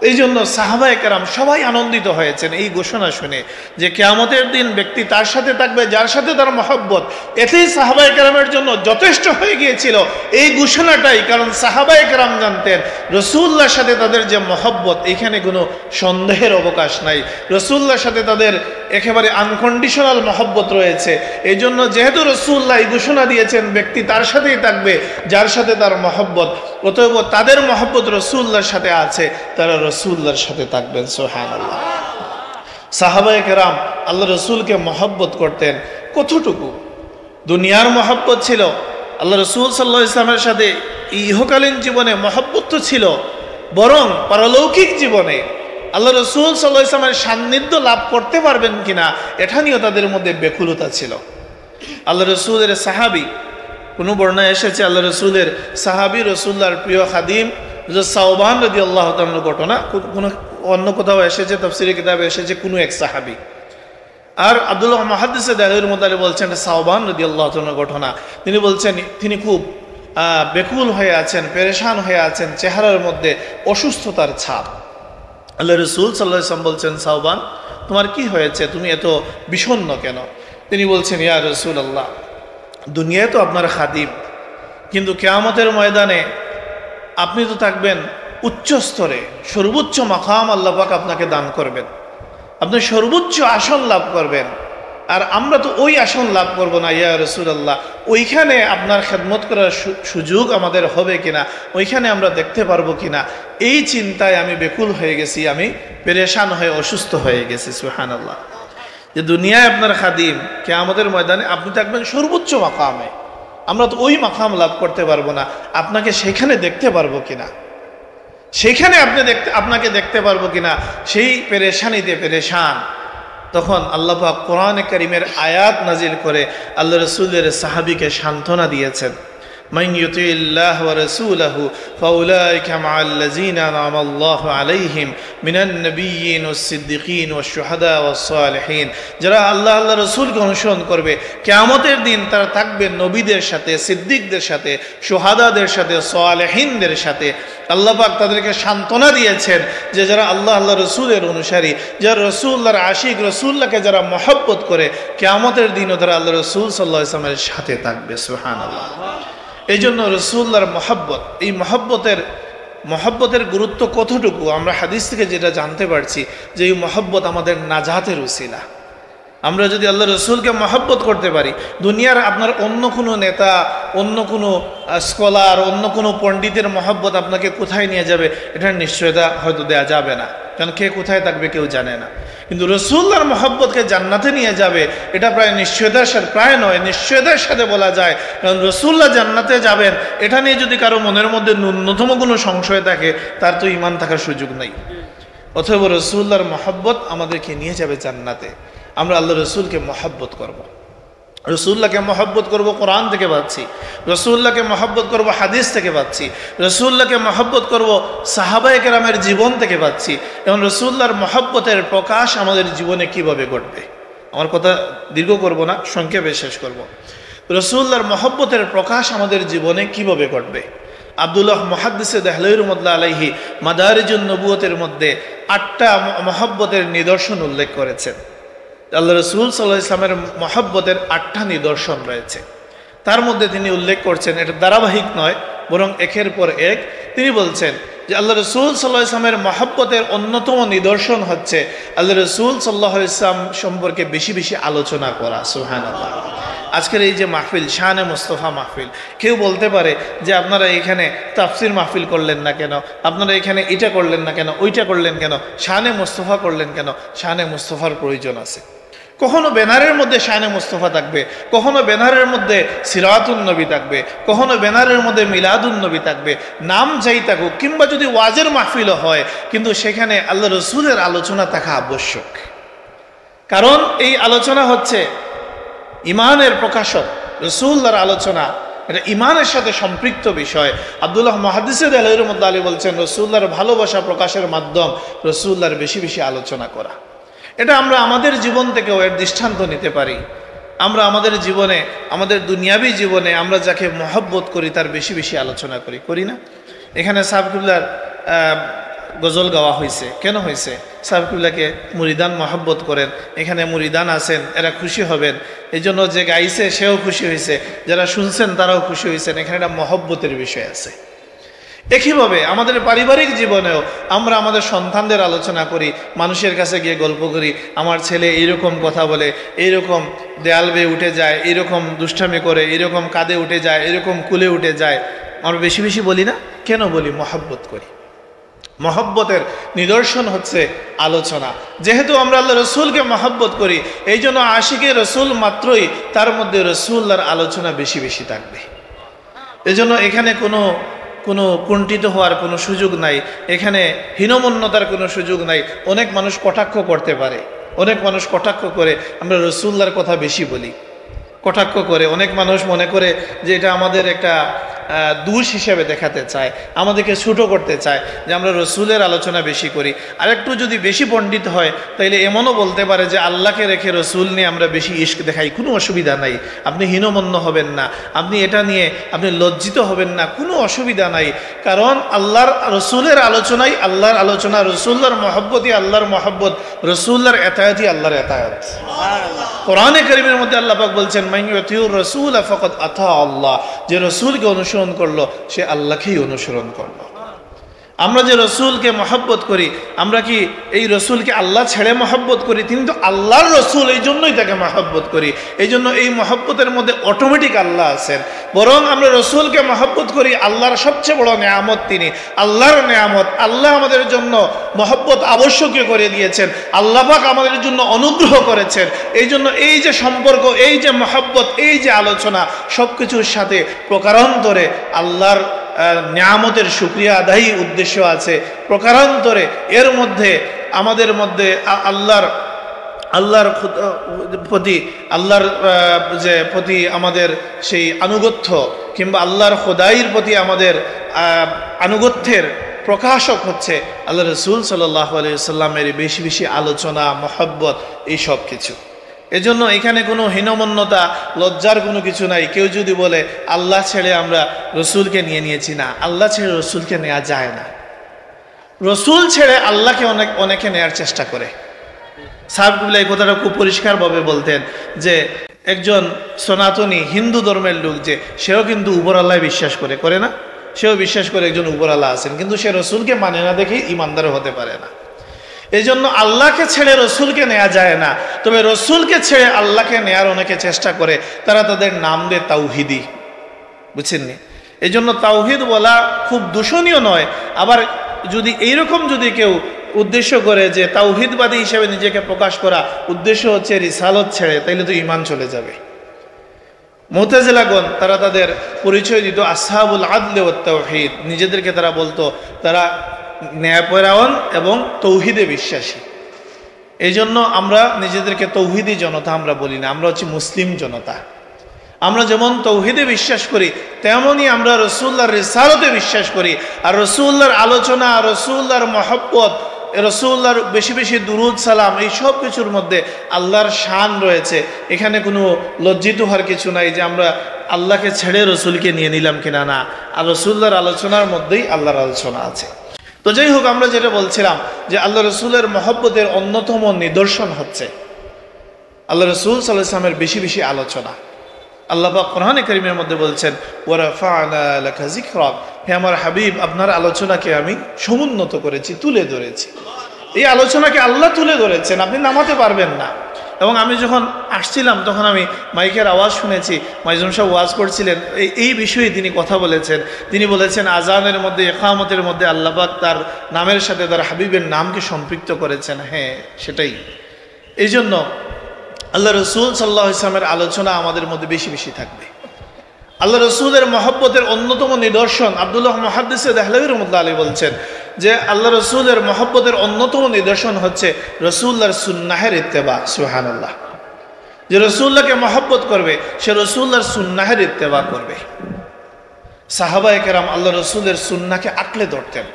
এই জন্য সাহাবায়ে কেরাম সবাই আনন্দিত হয়েছেন এই ঘোষণা শুনে যে কিয়ামতের দিন ব্যক্তি তার সাথে থাকবে যার সাথে তার মহব্বত। এতেই সাহাবায়ে কেরামের জন্য যথেষ্ট হয়ে গিয়েছিল এই ঘোষণাটাই, কারণ সাহাবায়ে কেরাম জানতেন রাসূলুল্লাহর সাথে তাদের যে মহব্বত, এখানে কোনো সন্দেহের অবকাশ নাই। রাসূলুল্লাহর সাথে তাদের একেবারে আনকন্ডিশনাল মহব্বত রয়েছে। এই জন্য যেহেতু রাসূলুল্লাহ এই ঘোষণা দিয়েছেন ব্যক্তি তার সাথেই থাকবে যার সাথে তার মহব্বত, অতএব তাদের মহব্বত রাসূলুল্লাহর সাথে আছে, তারা রাসূলুল্লাহর সাথে থাকবেন। সুবহানাল্লাহ। সাহাবায়ে কেরাম আল্লাহ রসুলকে মহব্বত করতেন কতটুকু? দুনিয়ার মহব্বত ছিল, আল্লাহ রসুল সাল্লাল্লাহু আলাইহি ওয়াসাল্লামের সাথে ইহকালীন জীবনে মহব্বত তো ছিল, বরং পারলৌকিক জীবনে আল্লাহ রসুল সাল্লাল্লাহু আলাইহি ওয়াসাল্লামের সান্নিধ্য লাভ করতে পারবেন কিনা এটা নিয়েও তাদের মধ্যে ব্যাকুলতা ছিল। আল্লাহ রসুলের সাহাবী, কোনো বর্ণনায় এসেছে আল্লাহ রসুলের সাহাবী রাসূলুল্লাহর প্রিয় খাদিম সাওবান রাদিয়াল্লাহু তাআলার ঘটনা, কোনো অন্য কোথাও এসেছে, তাফসীরের কিতাবে এসেছে কোনো এক সাহাবী। আর আব্দুল্লাহ মুহাদ্দিসে দাহির মুতালি বলছেন সাওবান রাদিয়াল্লাহু তাআলার ঘটনা। তিনি বলছেন তিনি খুব বেকুল হয়ে আছেন, পেরেশান হয়ে আছেন, চেহারার মধ্যে অসুস্থতার ছাপ। আল্লাহ রাসূল সাল্লাল্লাহু আলাইহি ওয়াসাল্লাম বলছেন, সাওবান তোমার কি হয়েছে, তুমি এত বিষণ্ণ কেন? তিনি বলছেন, ইয়া রাসূলুল্লাহ, দুনিয়ায় তো আপনার খাদিম, কিন্তু কিয়ামতের ময়দানে আপনি তো থাকবেন উচ্চ স্তরে, সর্বোচ্চ মাকাম আল্লাহ পাক আপনাকে দান করবেন, আপনি সর্বোচ্চ আসন লাভ করবেন, আর আমরা তো ওই আসন লাভ করব না। ইয়া রাসূলুল্লাহ, ওইখানে আপনার খেদমত করার সুযোগ আমাদের হবে কিনা, ওইখানে আমরা দেখতে পারবো কিনা, এই চিন্তায় আমি বেকুল হয়ে গেছি, আমি পেরেশান হয়ে অসুস্থ হয়ে গেছি। সুবহানাল্লাহ। যে দুনিয়ায় আপনার খাদিম, কিয়ামতের ময়দানে আপনি থাকবেন সর্বোচ্চ মাকামে, আমরা তো ওই মাকাম লাভ করতে পারবো না, আপনাকে সেখানে দেখতে পারবো কিনা, সেখানে আপনাকে দেখতে পারবো কিনা, সেই পেরেশানিতে পেরেশান। তখন আল্লাহ পাক কোরআনে কারীমের আয়াত নাজিল করে আল্লাহ রাসূলের সাহাবীকে সান্ত্বনা দিয়েছেন, মান ইউতিল্লাহ ওয়া রাসূলাহু ফাউলাইকা মাআল্লাযীনা আনআমা আল্লাহু আলাইহিম মিনান নাবিয়্যিন ওয়াস সিদ্দিকিন ওয়াশ শুহাদা ওয়াস সালিহিন। যারা আল্লাহ রাসূলকে অনুসরণ করবে কিয়ামতের দিন তারা থাকবে নবীদের সাথে, সিদ্দিকদের সাথে, শুহাদাদের সাথে, সালিহিনদের সাথে। আল্লাহ পাক তাদেরকে সান্ত্বনা দিয়েছেন যে যারা আল্লাহ রাসূলের অনুসারী, যারা রাসূলুল্লাহর আশিক, রাসূলুল্লাহকে যারা মহব্বত করে, কিয়ামতের দিনও তারা আল্লাহ রাসূল সাল্লাল্লাহু আলাইহি ওয়াসাল্লামের সাথে থাকবে। সুবহানাল্লাহ। এই জন্য রাসূলুল্লাহর মহব্বত, এই মহব্বতের গুরুত্ব কতটুকু আমরা হাদিস থেকে যেটা জানতে পারছি যে এই মহব্বত আমাদের নাজাতের উসিলা। আমরা যদি আল্লাহ রসুলকে মহব্বত করতে পারি, দুনিয়ার আপনার অন্য কোনো নেতা, অন্য কোনো স্কলার, অন্য কোনো পণ্ডিতের মহব্বত আপনাকে কোথায় নিয়ে যাবে এটার নিশ্চয়তা হয়তো দেয়া যাবে না, কারণ কে কোথায় থাকবে কেউ জানে না। কিন্তু রসুল্লাহর মহব্বতকে জান্নাতে নিয়ে যাবে এটা প্রায় নিশ্চয়তার সাথে, প্রায় নয় নিশ্চয়তার সাথে বলা যায়, কারণ রসুল্লাহ জান্নাতে যাবেন এটা নিয়ে যদি কারো মনের মধ্যে ন্যূনতম কোনো সংশয় থাকে তার তো ঈমান থাকার সুযোগ নাই। অথবা রসুল্লাহর মহব্বত আমাদেরকে নিয়ে যাবে জান্নাতে। আমরা আল্লাহ রসুলকে মহব্বত করব, রসুল্লাহকে মহব্বত করব কোরআন থেকে পাচ্ছি, রসুল্লাহকে মহব্বত করব হাদিস থেকে পাচ্ছি, রসুল্লাহকে মহব্বত করব সাহাবায়ে কেরামের জীবন থেকে পাচ্ছি। এবং রসুল্লাহর মহব্বতের প্রকাশ আমাদের জীবনে কিভাবে ঘটবে, আমার কথা দীর্ঘ করব না, সংক্ষেপে শেষ করব। রসুল্লাহর মহব্বতের প্রকাশ আমাদের জীবনে কিভাবে ঘটবে। আব্দুল্লাহ মুহাদ্দিস দেহলভী রাহমাতুল্লাহ আলাইহি মাদারিজুন নবুয়তের মধ্যে 8টা মহব্বতের নিদর্শন উল্লেখ করেছেন। আল্লাহ রসুল সাল্লাল্লাহু আলাইহি ওয়াসাল্লামের মহব্বতের 8টা নিদর্শন রয়েছে। তার মধ্যে তিনি উল্লেখ করছেন, এটা ধারাবাহিক নয় বরং একের পর এক। তিনি বলছেন যে আল্লাহ রসুল সাল্লাল্লাহু আলাইহি ওয়াসাল্লামের মহব্বতের অন্যতম নিদর্শন হচ্ছে আল্লাহ রসুল সাল্লাল্লাহু আলাইহি ওয়াসাল্লাম সম্পর্কে বেশি বেশি আলোচনা করা। সুবহানাল্লাহ। আজকের এই যে মাহফিল, শানে মুস্তফা মাহফিল, কেউ বলতে পারে যে আপনারা এখানে তাফসির মাহফিল করলেন না কেন, আপনারা এখানে এটা করলেন না কেন, ওইটা করলেন কেন, শানে মুস্তফা করলেন কেন? শানে মুস্তফার প্রয়োজন আছে। কখনো ব্যানারের মধ্যে শানে মুস্তফা থাকবে, কখনো ব্যানারের মধ্যে সিরাতুন নবী থাকবে, কখনো ব্যানারের মধ্যে মিলাদুন নবী থাকবে, নাম যাই থাকুক, কিংবা যদি ওয়াজের মাহফিলও হয়, কিন্তু সেখানে আল্লাহ রসুলের আলোচনা থাকা আবশ্যক। কারণ এই আলোচনা হচ্ছে ইমানের প্রকাশক, রসুল্লাহর আলোচনা এটা ইমানের সাথে সম্পৃক্ত বিষয়। আব্দুল্লাহ মুহাদ্দিস দেহলভী রাহমাতুল্লাহ আলাইহি বলছেন, রসুল্লাহর ভালোবাসা প্রকাশের মাধ্যম রসুল্লাহর বেশি বেশি আলোচনা করা। এটা আমরা আমাদের জীবন থেকেও এর দৃষ্টান্ত নিতে পারি। আমরা আমাদের জীবনে, আমাদের দুনিয়াবী জীবনে আমরা যাকে মহব্বত করি তার বেশি বেশি আলোচনা করি না? এখানে সাহেব কিবলার গজল গাওয়া হয়েছে, কেন হয়েছে? সাহেব কিবলাকে মুরিদান মহব্বত করেন, এখানে মুরিদান আছেন, এরা খুশি হবেন, এই জন্য যে গাইছে সেও খুশি হয়েছে, যারা শুনছেন তারাও খুশি হয়েছেন, এখানে একটা মহব্বতের বিষয় আছে। একইভাবে আমাদের পারিবারিক জীবনেও আমরা আমাদের সন্তানদের আলোচনা করি, মানুষের কাছে গিয়ে গল্প করি, আমার ছেলে এইরকম কথা বলে, এইরকম দেয়াল বেয়ে উঠে যায়, এইরকম দুষ্টামি করে, এইরকম কাঁধে উঠে যায়, এরকম কুলে উঠে যায়। আমরা বেশি বেশি বলি না কেন? বলি মহব্বত করি। মহব্বতের নিদর্শন হচ্ছে আলোচনা। যেহেতু আমরা আল্লাহ রসুলকে মহব্বত করি, এই জন্য আশিকে রসুল মাত্রই তার মধ্যে রসুল্লাহর আলোচনা বেশি বেশি থাকবে। এই জন্য এখানে কোনো কুণ্ঠিত হওয়ার কোনো সুযোগ নাই, এখানে হীনমন্যতার কোনো সুযোগ নাই। অনেক মানুষ কটাক্ষ করতে পারে, অনেক মানুষ কটাক্ষ করে, আমরা রসুল্লাহর কথা বেশি বলি, কটাক্ষ করে। অনেক মানুষ মনে করে যে এটা আমাদের একটা দোষ হিসেবে দেখাতে চায়, আমাদেরকে ছোট করতে চায় যে আমরা রসুলের আলোচনা বেশি করি। আর একটু যদি বেশি পণ্ডিত হয় তাইলে এমনও বলতে পারে যে আল্লাহকে রেখে রসুল নিয়ে আমরা বেশি ইশক দেখাই। কোনো অসুবিধা নাই, আপনি হীনমন্য হবেন না, আপনি এটা নিয়ে আপনি লজ্জিত হবেন না, কোনো অসুবিধা নাই। কারণ আল্লাহর রসুলের আলোচনাই আল্লাহর আলোচনা, রসুল্লাহর মহব্বতই আল্লাহর মহব্বত, রসুল্লাহর এতায়াতই আল্লাহর এতায়াত। কোরআনে কারীমের মধ্যে আল্লাহ পাক বলছেন, মান ইউতিউর রাসূল ফাকাদ আতা আল্লাহ, যে রসুলকে অনুসরণ করলো সে আল্লাহকেই অনুসরণ করলো। আমরা যে রসুলকে মহব্বত করি, আমরা কি এই রসুলকে আল্লাহ ছেড়ে মহব্বত করি? তিনি তো আল্লাহর রসুল, এই জন্যই তাকে মহব্বত করি। এই জন্য এই মহব্বতের মধ্যে অটোমেটিক আল্লাহ আছেন। বরং আমরা রসুলকে মহব্বত করি, আল্লাহর সবচেয়ে বড় নেয়ামত তিনি, আল্লাহর নেয়ামত। আল্লাহ আমাদের জন্য মহব্বত আবশ্যকীয় করে দিয়েছেন, আল্লাহ পাক আমাদের জন্য অনুগ্রহ করেছেন। এই জন্য এই যে সম্পর্ক, এই যে মহব্বত, এই যে আলোচনা, সব কিছুর সাথে প্রকারান্তরে আল্লাহর নিয়ামতের শুকরিয়া আদায়ী উদ্দেশ্য আছে। প্রকারান্তরে এর মধ্যে আমাদের মধ্যে আল্লাহর প্রতি, আল্লাহর যে প্রতি আমাদের সেই আনুগত্য, কিংবা আল্লাহর খোদাইর প্রতি আমাদের আনুগত্যের প্রকাশক হচ্ছে আল্লাহ রসুল সাল্লাল্লাহু আলাইহি ওয়াসাল্লামের বেশি বেশি আলোচনা, মহব্বত, এই সব কিছু। এজন্য এখানে কোনো হীনমন্যতা, লজ্জার কোনো কিছু নাই। কেউ যদি বলে আল্লাহ ছেড়ে আমরা রসুলকে নিয়েছি, না, আল্লাহ ছেড়ে রসুলকে নেওয়া যায় না। রসুল ছেড়ে আল্লাহকে অনেকে নেয়ার চেষ্টা করে। সাহেব কিবলা এই কথাটা খুব পরিষ্কারভাবে বলতেন যে একজন সনাতনী হিন্দু ধর্মের লোক, যে সেও কিন্তু উপর আল্লাহ বিশ্বাস করে না? সেও বিশ্বাস করে একজন উপর আল্লাহ আছেন, কিন্তু সে রসুলকে মানে না দেখে ইমানদার হতে পারে না। এই জন্য আল্লাহকে ছেড়ে রসুলকে নেওয়া যায় না, তবে রসুলকে ছেড়ে আল্লাহকে নেয়ার অনেকে চেষ্টা করে, তারা তাদের নাম দেয় তাওহিদি। বুঝছেননি? এই জন্য তাওহিদ বলা খুব দূষণীয় নয়। আবার যদি এইরকম যদি কেউ উদ্দেশ্য করে যে তাওহিদবাদী হিসেবে নিজেকে প্রকাশ করা, উদ্দেশ্য হচ্ছে রিসালত ছেড়ে, তাইলে তো ঈমান চলে যাবে। মুতাজিলাগণ তারা তাদের পরিচয় দিত আসহাবুল আদল ওয়াত তাওহীদ, নিজেদেরকে তারা বলতো তারা ন্যায়পরায়ণ এবং তৌহিদে বিশ্বাসী। এই জন্য আমরা নিজেদেরকে তৌহিদি জনতা আমরা বলি না, আমরা হচ্ছে মুসলিম জনতা। আমরা যেমন তৌহিদে বিশ্বাস করি, তেমনই আমরা রসুল্লাহর রিসালতে বিশ্বাস করি। আর রসুল্লাহর আলোচনা, রসুল্লাহর মহব্বত, রসুল্লাহর বেশি বেশি দুরুদ সালাম, এই সব কিছুর মধ্যে আল্লাহর শান রয়েছে। এখানে কোনো লজ্জিত হওয়ার কিছু নাই যে আমরা আল্লাহকে ছেড়ে রসুলকে নিয়ে নিলাম কিনা, না। আর রসুল্লাহর আলোচনার মধ্যেই আল্লাহর আলোচনা আছে। তো যাই হোক, আমরা যেটা বলছিলাম যে আল্লাহ রসুলের মহব্বতের অন্যতম নিদর্শন হচ্ছে আল্লাহ রসুল সাল্লাল্লাহু আলাইহি ওয়াসাল্লামের বেশি বেশি আলোচনা। আল্লাহ পাক কোরআনে কারীমের মধ্যে বলছেন, ওয়া রাফা'না লাকা যিকরাক, হে আমার হাবিব, আপনার আলোচনাকে আমি সমুন্নত করেছি, তুলে ধরেছি। এই আলোচনাকে আল্লাহ তুলে ধরেছেন, আপনি নামাতে পারবেন না। এবং আমি যখন আসছিলাম তখন আমি মাইকের আওয়াজ শুনেছি, মাইজুম সাহেব ওয়াজ করছিলেন, এই বিষয়ে তিনি কথা বলেছেন। তিনি বলেছেন আজানের মধ্যে, ইকামতের মধ্যে আল্লাহ পাক তার নামের সাথে তার হাবিবের নামকে সম্পৃক্ত করেছেন। হ্যাঁ, সেটাই। এই জন্য আল্লাহ রসুল সাল্লাল্লাহু আলাইহি ওয়াসাল্লামের আলোচনা আমাদের মধ্যে বেশি বেশি থাকবে। আল্লাহ রসুলের মহব্বতের অন্যতম নিদর্শন, আব্দুল্লাহ মুহাদ্দিস দেহলভী রাহমাতুল্লাহি আলাইহি বলছেন যে আল্লাহ রসুলের মহব্বতের অন্যতম নিদর্শন হচ্ছে রসুল্লাহর সুন্নাহের ইত্তেবা। সুবহানাল্লাহ। যে রসুল্লাহকে মহব্বত করবে সে রসুল্লাহর সুন্নাহের ইত্তেবা করবে। সাহাবায়ে কেরাম আল্লাহ রসুলের সুন্নাহকে আঁকড়ে ধরতেন,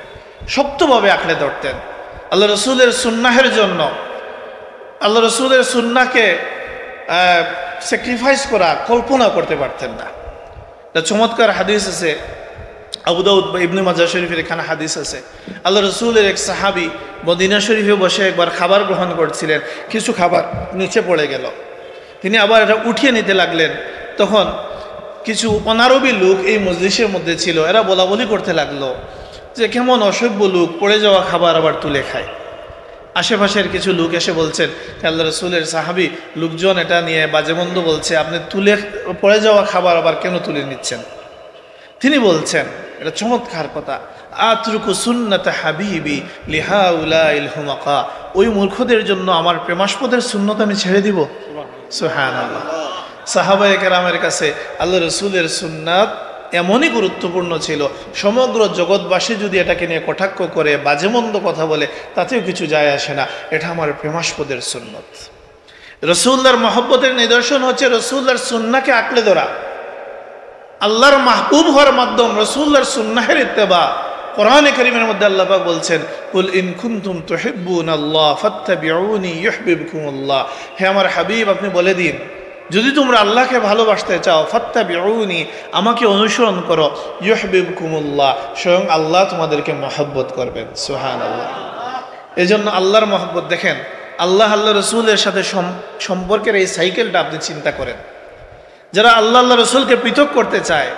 শক্তভাবে আঁকড়ে ধরতেন। আল্লাহ রসুলের সুন্নাহের জন্য, আল্লাহ রসুলের সুন্নাহকে স্যাক্রিফাইস করা কল্পনা করতে পারতেন না। চমৎকার হাদিস আছে, আবু দাউদ বা ইবনে মাজাহ শরীফের এখানে হাদিস আছে। আল্লাহ রসুলের এক সাহাবী মদিনা শরীফে বসে একবার খাবার গ্রহণ করছিলেন, কিছু খাবার নিচে পড়ে গেল। তিনি আবার এটা উঠিয়ে নিতে লাগলেন। তখন কিছু অনারবী লোক এই মজলিসের মধ্যে ছিল, এরা বলা বলি করতে লাগলো যে কেমন অসভ্য লোক, পড়ে যাওয়া খাবার আবার তুলে খায়। আশেপাশের কিছু লোক এসে বলছেন, আল্লাহ রসুলের সাহাবী, লোকজন এটা নিয়ে বাজেমন্দ বলছে, আপনি তুলে পড়ে যাওয়া খাবার আবার কেন তুলে নিচ্ছেন? তিনি বলছেন, এটা চমৎকার কথা, আতরুকু সুন্নাত হাবিবি লিহাউলাইল হুমাকা, ওই মূর্খদের জন্য আমার প্রেমাস্পদের সুন্নত আমি ছেড়ে দিব। সুবহানাল্লাহ। সাহাবায়ে কেরামের কাছে আল্লাহ রসুলের সুন্নাত এমনই গুরুত্বপূর্ণ ছিল, সমগ্র জগৎবাসী যদি এটাকে নিয়ে কটাক্ষ করে, বাজেমন্দ কথা বলে, তাতেও কিছু যায় আসে না। এটা আমার প্রেমাস্পদের সুন্নত। রসুল্লাহর মহব্বতের নিদর্শন হচ্ছে রসুল্লাহর সুন্নাহকে আঁকড়ে ধরা, আল্লাহর মাহবুব হওয়ার মাধ্যম রসুল্লাহর সুন্নাহের ইত্তেবা। কোরআনে কারীমের মধ্যে আল্লাহ পাক বলছেন, কুল ইন কুনতুম তুহিব্বুনাল্লাহ ফাত্তাবিউনি ইউহিব্বুকুমুল্লাহ, হে আমার হাবিব, আপনি বলে দিন, যদি তোমরা আল্লাহকে ভালোবাসতে চাও, ফাত্তাবিউনি, আমাকে অনুসরণ করো, ইউহিব্বুকুমুল্লাহ, স্বয়ং আল্লাহ তোমাদেরকে মহব্বত করবেন। সুবহানাল্লাহ। এই জন্য আল্লাহর মহব্বত দেখেন, আল্লাহ রসুলের সাথে সম্পর্কের এই সাইকেলটা আপনি চিন্তা করেন। যারা আল্লাহ রসুলকে পৃথক করতে চায়,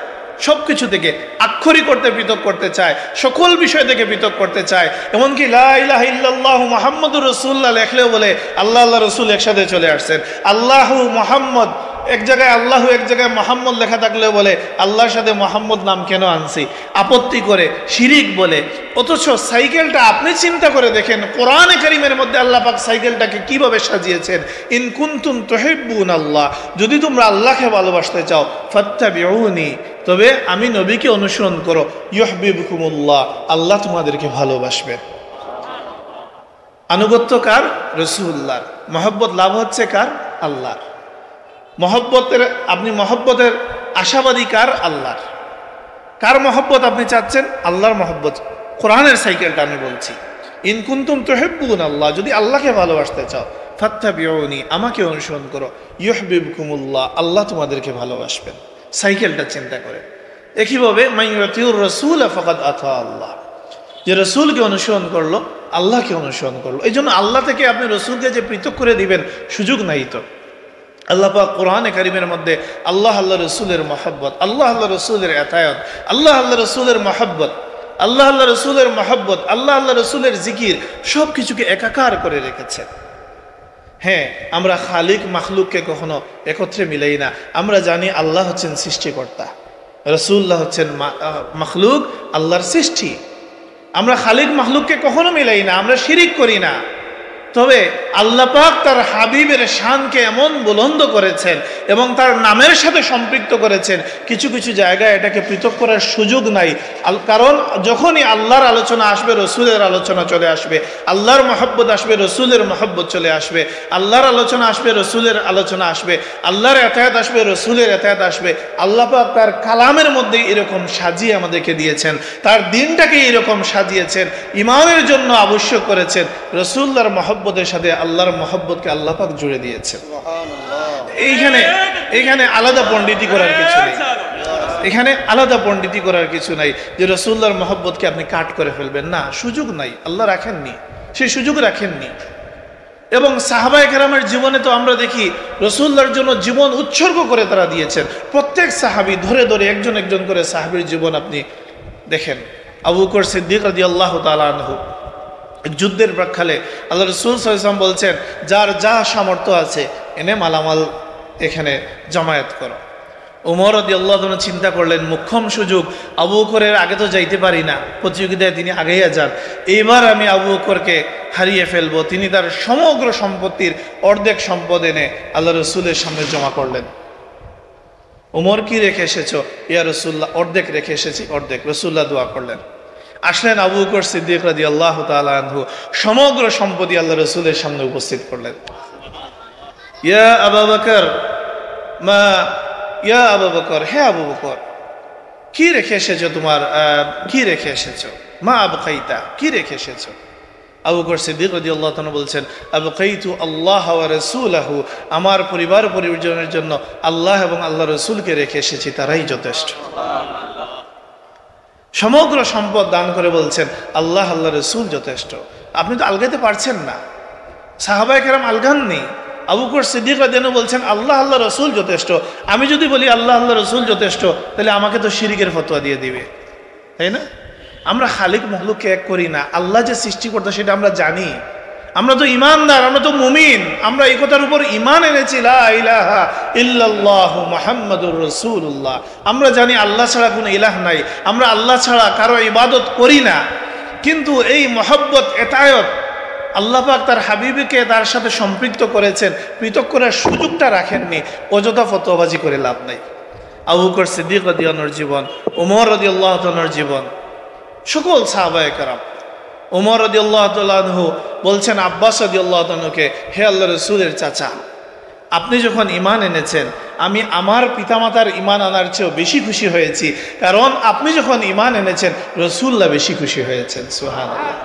সব কিছু থেকে আক্ষরিক করতে পৃথক করতে চায়, সকল বিষয় থেকে পৃথক করতে চায়, এমনকি লা ইলাহা ইল্লাল্লাহু মুহাম্মাদুর রাসূলুল্লাহ লেখলেও বলে আল্লাহ রসুল একসাথে চলে আসছেন। আল্লাহু মুহাম্মদ এক জায়গায়, আল্লাহু এক জায়গায় মুহাম্মদ লেখা থাকলেও বলে আল্লাহর সাথে মুহাম্মদ নাম কেন আনছি, আপত্তি করে, শিরিক বলে। অথচ সাইকেলটা আপনি চিন্তা করে দেখেন, কোরআনে কারীমের মধ্যে আল্লাহ পাক সাইকেলটাকে কিভাবে সাজিয়েছেন। ইন কুনতুম তুহিব্বুনাল্লাহ, যদি তোমরা আল্লাহকে ভালোবাসতে চাও, ফাত্তাবিউনি, তবে আমি নবীকে অনুসরণ করো, ইউহিব্বুকুমুল্লাহ, আল্লাহ তোমাদেরকে ভালোবাসবেন। আনুগত্য কার? রাসূলুল্লাহর। মহব্বত লাভ হচ্ছে কার? আল্লাহর। মহব্বতের, আপনি মহব্বতের আশাবাদী কার? আল্লাহর। কার মহব্বত আপনি চাচ্ছেন? আল্লাহর মহব্বত। কোরআনের সাইকেলটা আমি বলছি, ইন কুনতুম তুহিব্বুনাল্লাহ, যদি আল্লাহকে ভালোবাসতে চাও, ফাত্তাবিউনি, আমাকে অনুসরণ করো, ইউহিব্বুকুমুল্লাহ, আল্লাহ তোমাদেরকে ভালোবাসবেন। সাইকেলটা চিন্তা করে। একইভাবে মান ইউতিউর রাসূল ফাকাদ আতা আল্লাহ, যে রসুলকে অনুসরণ করলো, আল্লাহকে অনুসরণ করলো। এই জন্য আল্লাহ থেকে আপনি রসুলকে যে পৃথক করে দিবেন, সুযোগ নাই তো। আল্লাহ পাক কোরআনে কারীমের মধ্যে আল্লাহ রসুলের মহব্বত, আল্লাহ রসুলের আতায়াত, আল্লাহ রসুলের মহব্বত, আল্লাহ আল্লাহ রসুলের মহব্বত, আল্লাহ আল্লাহ রসুলের জিকির সব কিছুকে একাকার করে রেখেছেন। হ্যাঁ, আমরা খালিক মাখলুককে কখনো একত্রে মিলাই না। আমরা জানি আল্লাহ হচ্ছেন সৃষ্টিকর্তা, রসুল্লাহ হচ্ছেন মাখলুক, আল্লাহর সৃষ্টি। আমরা খালিক মাখলুককে কখনো মিলাই না, আমরা শিরিক করি না। তবে আল্লাহ পাক তার হাবিবের শানকে এমন বুলন্দ করেছেন এবং তার নামের সাথে সম্পৃক্ত করেছেন, কিছু কিছু জায়গায় এটাকে পৃথক করার সুযোগ নাই। কারণ যখনই আল্লাহর আলোচনা আসবে, রসুলের আলোচনা চলে আসবে, আল্লাহর মহব্বত আসবে, রসুলের মহব্বত চলে আসবে, আল্লাহর আলোচনা আসবে, রসুলের আলোচনা আসবে, আল্লাহর এতায়াত আসবে, রসুলের এতায়াত আসবে। আল্লাহ পাক তার কালামের মধ্যে এরকম সাজিয়ে আমাদেরকে দিয়েছেন, তার দিনটাকে এরকম সাজিয়েছেন, ইমানের জন্য আবশ্যক করেছেন। রসুল্লাহর মহব্বতের সাথে আল্লাহর মহব্বতকে আল্লাহ পাক জুড়ে দিয়েছেন। এইখানে আলাদা পণ্ডিতি করার কিছু নেই, এখানে আলাদা পণ্ডিতি করার কিছু নাই যে রসুল্লাহর মহব্বতকে আপনি কাট করে ফেলবেন, না, সুযোগ নাই, আল্লাহ রাখেননি, সেই সুযোগ রাখেননি। এবং সাহাবায়ে কেরামের জীবনে তো আমরা দেখি রসুল্লাহর জন্য জীবন উৎসর্গ করে তারা দিয়েছেন। প্রত্যেক সাহাবী ধরে ধরে একজন একজন করে সাহাবীর জীবন আপনি দেখেন। আবু বকর সিদ্দিক রাদিয়াল্লাহু তাআলা আনহু এক যুদ্ধের প্রাক্কালে আল্লাহ রাসূল সাল্লাল্লাহু আলাইহি ওয়াসাল্লাম বলছেন, যার যা সামর্থ্য আছে এনে মালামাল এখানে জমায়েত করো। ওমর রাদিয়াল্লাহু তাআলা চিন্তা করলেন, মুখ্যম সুযোগ, আবু বকরের আগে তো যাইতে পারি না, প্রতিযোগিতায় তিনি আগেই যান, এইবার আমি আবু বকরকে হারিয়ে ফেলবো। তিনি তার সমগ্র সম্পত্তির অর্ধেক সম্পদ এনে আল্লাহ রাসূলের সামনে জমা করলেন। ওমর, কি রেখে এসেছো? ইয়া রাসূলুল্লাহ, অর্ধেক রেখে এসেছি, অর্ধেক। রাসূলুল্লাহ দোয়া করলেন। আসলেন আবু বকর সিদ্দিক রাদিয়াল্লাহু তাআলা আনহু, সমগ্র সম্পত্তি আল্লাহ রাসূলের সামনে উপস্থিত করলেন। ইয়া আবু বকর, মা, ইয়া আবু বকর, হে আবু বকর, কি রেখে এসেছো? তোমার কি রেখে এসেছো? মা আবকাইতা, কি রেখে এসেছো? আবু বকর সিদ্দিক রাদিয়াল্লাহু তাআলা বলছেন, আবকাইতু আল্লাহ ওয়া রাসূলাহু, আমার পরিবার পরিজনের জন্য আল্লাহ এবং আল্লাহ রাসূলকে রেখে এসেছি, তারাই যথেষ্ট। সমগ্র সম্পদ দান করে বলছেন আল্লাহ আল্লাহ রসুল যথেষ্ট। আপনি তো আলগাতে পারছেন না, সাহাবায়ে কেরাম আলগাননি। আবু বকর সিদ্দিক রাদিয়াল্লাহু আনহু বলছেন আল্লাহ আল্লাহ রসুল যথেষ্ট। আমি যদি বলি আল্লাহ আল্লাহ রসুল যথেষ্ট, তাহলে আমাকে তো শিরকের ফতোয়া দিয়ে দিবে, তাই না? আমরা খালিক মখলুককে এক করি না, আল্লাহ যে সৃষ্টিকর্তা সেটা আমরা জানি। আমরা তো ইমানদার, আমরা তো মুমিন, আমরা এই কথার উপর ইমান এনেছি, লা ইলাহা ইল্লাল্লাহু মুহাম্মাদুর রাসূলুল্লাহ। আমরা জানি আল্লাহ ছাড়া কোনো ইলাহ নাই, আমরা আল্লাহ ছাড়া কারো ইবাদত করি না। কিন্তু এই মহব্বত, এতায়ত আল্লাহ পাক তার হাবিবকে তার সাথে সম্পৃক্ত করেছেন, পৃথক করার সুযোগটা রাখেননি। অযথা ফতোয়াবাজি করে লাভ নাই। আবু বকর সিদ্দিক রাদিয়াল্লাহু আনহুর জীবন, ওমর রাদিয়াল্লাহু আনহুর জীবন, সকল সাহাবায়ে কেরাম। ওমর রাদিয়াল্লাহু তাআলা আনহু বলছেন আব্বাস রাদিয়াল্লাহু আনহুকে, হে আল্লাহর রাসূলের চাচা, আপনি যখন ঈমান এনেছেন আমি আমার পিতামাতার ঈমান আনার চেয়েও বেশি খুশি হয়েছি, কারণ আপনি যখন ঈমান এনেছেন রাসূলুল্লাহ বেশি খুশি হয়েছেন। সুবহানাল্লাহ।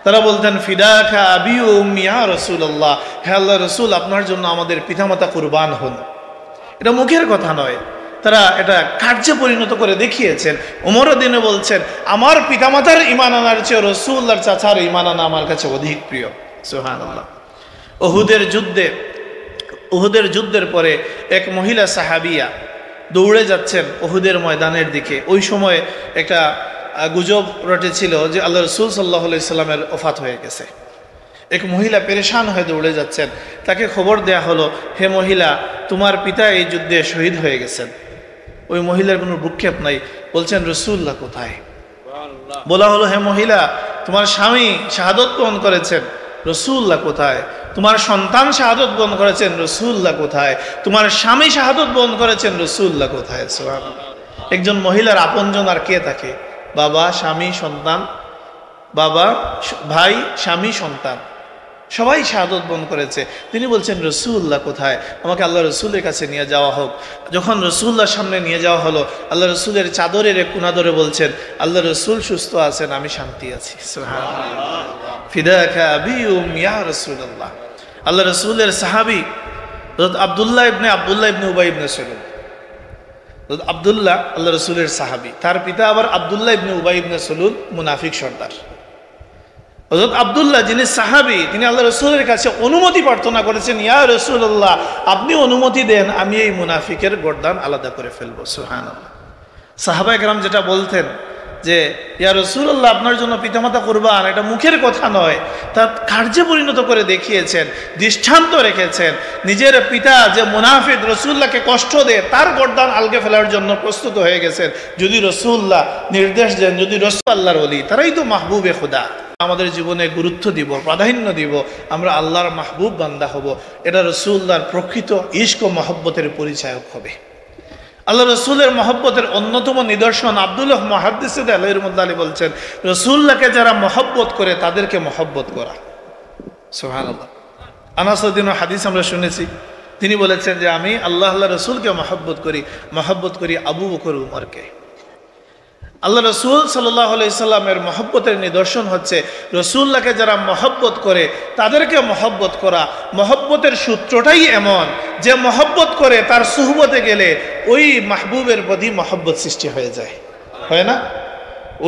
তারা বলতেন, ফিদাকা আবি ওয়া উম্মি ইয়া রাসূলুল্লাহ, হে আল্লাহর রাসূল, আপনার জন্য আমাদের পিতামাতা কুরবান হন। এটা মুখের কথা নয়, তারা এটা কার্যে পরিণত করে দেখিয়েছেন। ওমর রাদিয়াল্লাহু আনহু বলছেন, আমার পিতামাতার ঈমান আনার চেয়ে রাসূলুল্লাহর চাচার ঈমান আনা আমার কাছে অধিক প্রিয়। সুবহানাল্লাহ। উহুদের যুদ্ধের পরে এক মহিলা সাহাবিয়া দৌড়ে যাচ্ছেন উহুদের ময়দানের দিকে। ওই সময় একটা গুজব রটেছিল যে আল্লাহ রাসূল সাল্লাল্লাহু আলাইহি সাল্লামের ওফাত হয়ে গেছে। এক মহিলা পেরেশান হয়ে দৌড়ে যাচ্ছেন, তাকে খবর দেয়া হলো, হে মহিলা, তোমার পিতা এই যুদ্ধে শহীদ হয়ে গেছেন। ওই মহিলার কোনো ভ্রুক্ষেপ নাই, বলছেন রাসূলুল্লাহ কোথায়? বলা হলো, হে মহিলা, তোমার স্বামী শাহাদত বরণ করেছেন, রাসূলুল্লাহ কোথায়? তোমার সন্তান শাহাদত বরণ করেছেন, রাসূলুল্লাহ কোথায়? তোমার স্বামী শাহাদত বরণ করেছেন, রাসূলুল্লাহ কোথায়? সুবহানাল্লাহ। একজন মহিলার আপনজন আর কে থাকে? বাবা, স্বামী, সন্তান, বাবা, ভাই, স্বামী, সন্তান, সবাই শাহাদত বরণ করেছে। তিনি বলছেন রাসূলুল্লাহ কোথায়? আমাকে আল্লাহ রাসূলের কাছে নিয়ে যাওয়া হোক। যখন রাসূলুল্লাহর সামনে নিয়ে যাওয়া হলো, আল্লাহ রাসূলের চাদরের এক কোনা ধরে বলছেন, আল্লাহ রাসূল সুস্থ আছেন, আমি শান্তি আছি। সুবহানাল্লাহ। ফিদাকা আবি ওয়া উম্মি ইয়া রাসূলুল্লাহ। আল্লাহ রাসূলের সাহাবী হযরত আব্দুল্লাহ ইবনে উবাই ইবনে সালুল। হযরত আব্দুল্লাহ আল্লাহ রাসূলের সাহাবী, তার পিতা আবার আব্দুল্লাহ ইবনে উবাই ইবনে সালুল, মুনাফিক সর্দার। হযরত আব্দুল্লাহ যিনি সাহাবী, তিনি আল্লাহ রাসূলের কাছে অনুমতি প্রার্থনা করেছেন, ইয়া রাসূলুল্লাহ, আপনি অনুমতি দেন, আমি এই মুনাফিকের গর্দান আলাদা করে ফেলবো। সুবহানাল্লাহ। সাহাবায়ে কেরাম যেটা বলতেন, যে ইয়া রাসূলুল্লাহ আপনার জন্য পিতামাতা কুরবান, এটা মুখের কথা নয়, তা কার্যে পরিণত করে দেখিয়েছেন, দৃষ্টান্ত রেখেছেন। নিজের পিতা যে মুনাফিক রাসূলুল্লাহকে কষ্ট দেয়, তার গর্দান আলগে ফেলার জন্য প্রস্তুত হয়ে গেছেন। যদি রাসূলুল্লাহ নির্দেশ দেন, যদি রাসূল আল্লাহর ওলি, তারাই তো মাহবুবে খোদা। আমাদের জীবনে গুরুত্ব দিব, প্রাধান্য দিব, আমরা আল্লাহর মাহবুব বান্দা হব, এটা রাসূলুল্লাহর প্রকৃত ইশক ও মহব্বতের পরিচায়ক হবে। আল্লাহ রসুলের মহব্বতের অন্যতম নিদর্শন আব্দুল্লাহ মুহাদ্দিস আলী বলছেন, রসুল্লাহকে যারা মহব্বত করে তাদেরকে মহব্বত করা। সুবহানাল্লাহ। আনাস রাদিয়াল্লাহু হাদিস আমরা শুনেছি, তিনি বলেছেন যে আমি আল্লাহ রসুলকে মহব্বত করি আবু বকর উমরকে। আল্লাহ রসুল সাল্লাল্লাহু আলাইহি সাল্লামের মহব্বতের নিদর্শন হচ্ছে রসুল্লাহকে যারা মহব্বত করে তাদেরকে মহব্বত করা। মহব্বতের সূত্রটাই এমন যে মহব্বত করে তার সুহবতে গেলে ওই মাহবুবের প্রতি মহব্বত সৃষ্টি হয়ে যায়, হয় না?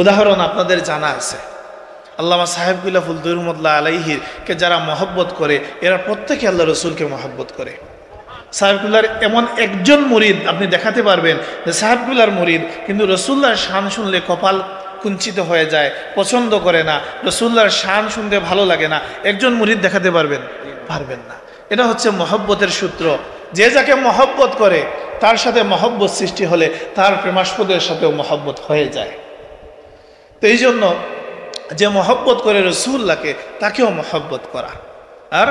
উদাহরণ আপনাদের জানা আছে, আল্লামা সাহেবুল্লাহ ফুলদুর রহমাতুল্লাহ আলাইহির কে যারা মহব্বত করে এরা প্রত্যেকে আল্লাহ রসুলকে মহব্বত করে। সাহেবুল্লাহর এমন একজন মুরিদ আপনি দেখাতে পারবেন যে সাহেবুল্লাহর মুরিদ, কিন্তু রসুল্লাহর শান শুনলে কপাল কুঞ্চিত হয়ে যায়, পছন্দ করে না, রসুল্লাহর শান শুনতে ভালো লাগে না, একজন মুরিদ দেখাতে পারবেন না। এটা হচ্ছে মহব্বতের সূত্র। যে যাকে মহব্বত করে তার সাথে মহব্বত সৃষ্টি হলে তার প্রেমাস্পদের সাথেও মহব্বত হয়ে যায়। তো এই জন্য যে মহব্বত করে রসুল্লাহকে তাকেও মহব্বত করা। আর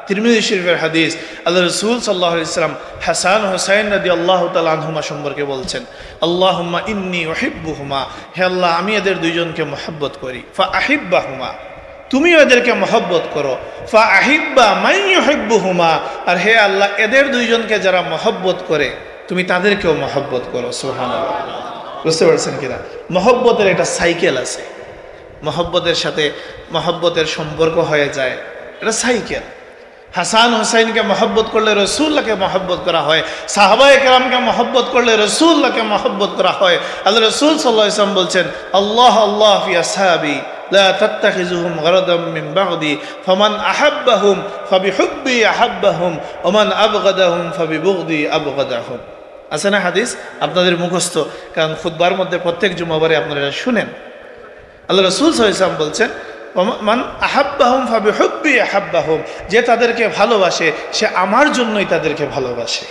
তিরমিজি শরীফের হাদিস, আল্লাহ রসুল সাল্লাল্লাহু আলাইহি ওয়াসাল্লাম হাসান হুসাইন রাদিয়াল্লাহু তাআলা আনহুমা সম্পর্কে বলছেন, আল্লাহুম্মা ইন্নী উহিব্বুহুমা, হে আল্লাহ আমি এদের দুইজনকে মহব্বত করি। ফা আহিব্বাহুমা, তুমিও এদেরকে মহব্বত করো। ফা আহিব্বা মান ইউহিব্বুহুমা, আর হে আল্লাহ এদের দুইজনকে যারা মহব্বত করে তুমি তাদেরকেও মহব্বত করো। সুবহানাল্লাহ। বুঝতে পারছেন কিনা? মহব্বতের একটা সাইকেল আছে, মহব্বতের সাথে মহব্বতের সম্পর্ক হয়ে যায়, এটা সাইকেল। হাসান হুসাইনকে মহব্বত করলে রসুল্লাহকে মহব্বত করা হয়, সাহাবায়ে কেরামকে মহব্বত করলে রসুল্লাহকে মহব্বত করা হয়। আল্লাহ রসুল সাল্লাল্লাহু আলাইহি ওয়াসাল্লাম বলছেন, আল্লাহ আল্লাহ ফি আসহাবি লা তাত্তাখিযুহুম গারাদাম মিন বাগদি ফামান আহাব্বাহুম ফাবিহুব্বি আহাব্বাহুম ওয়া মান আবগাদাহুম ফাবিবুগদি আবগাদাহুম। আছে না হাদিস আপনাদের মুখস্থ, কারণ খুতবার মধ্যে প্রত্যেক জুমাবারে আপনারা এটা শুনেন। আল্লাহ রসুল সাল্লাল্লাহু আলাইহি ওয়াসাল্লাম বলছেন, মান আহাব্বাহুম ফাবিহুব্বি আহাব্বাহুম, যে তাদেরকে ভালোবাসে সে আমার জন্যই তাদেরকে ভালোবাসে।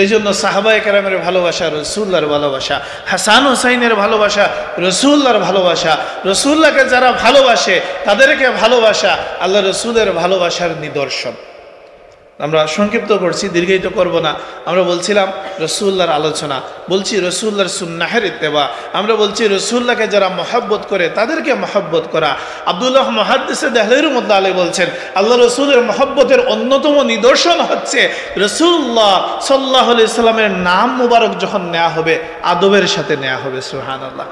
এই জন্য সাহাবায়ে কেরামের ভালোবাসা রসুল্লাহর ভালোবাসা, হাসান হুসাইনের ভালোবাসা রসুল্লাহর ভালোবাসা, রসুল্লাহকে যারা ভালোবাসে তাদেরকে ভালোবাসা আল্লাহ রসুলের ভালোবাসার নিদর্শন। আমরা সংক্ষিপ্ত করছি, দীর্ঘায়িত করব না। আমরা বলছিলাম রসুল্লাহর আলোচনা, বলছি রসুল্লাহর সুন্নাহের ইত্তেবা, আমরা বলছি রসুল্লাহকে যারা মহব্বত করে তাদেরকে মহব্বত করা। আব্দুল্লাহ মুহাদ্দিস রাহমাতুল্লাহ আলাইহি বলছেন, আল্লাহ রসুলের মহব্বতের অন্যতম নিদর্শন হচ্ছে রসুল্লাহ সাল্লাল্লাহু আলাইহি সাল্লামের নাম মুবারক যখন নেওয়া হবে আদবের সাথে নেওয়া হবে। সুবহানাল্লাহ।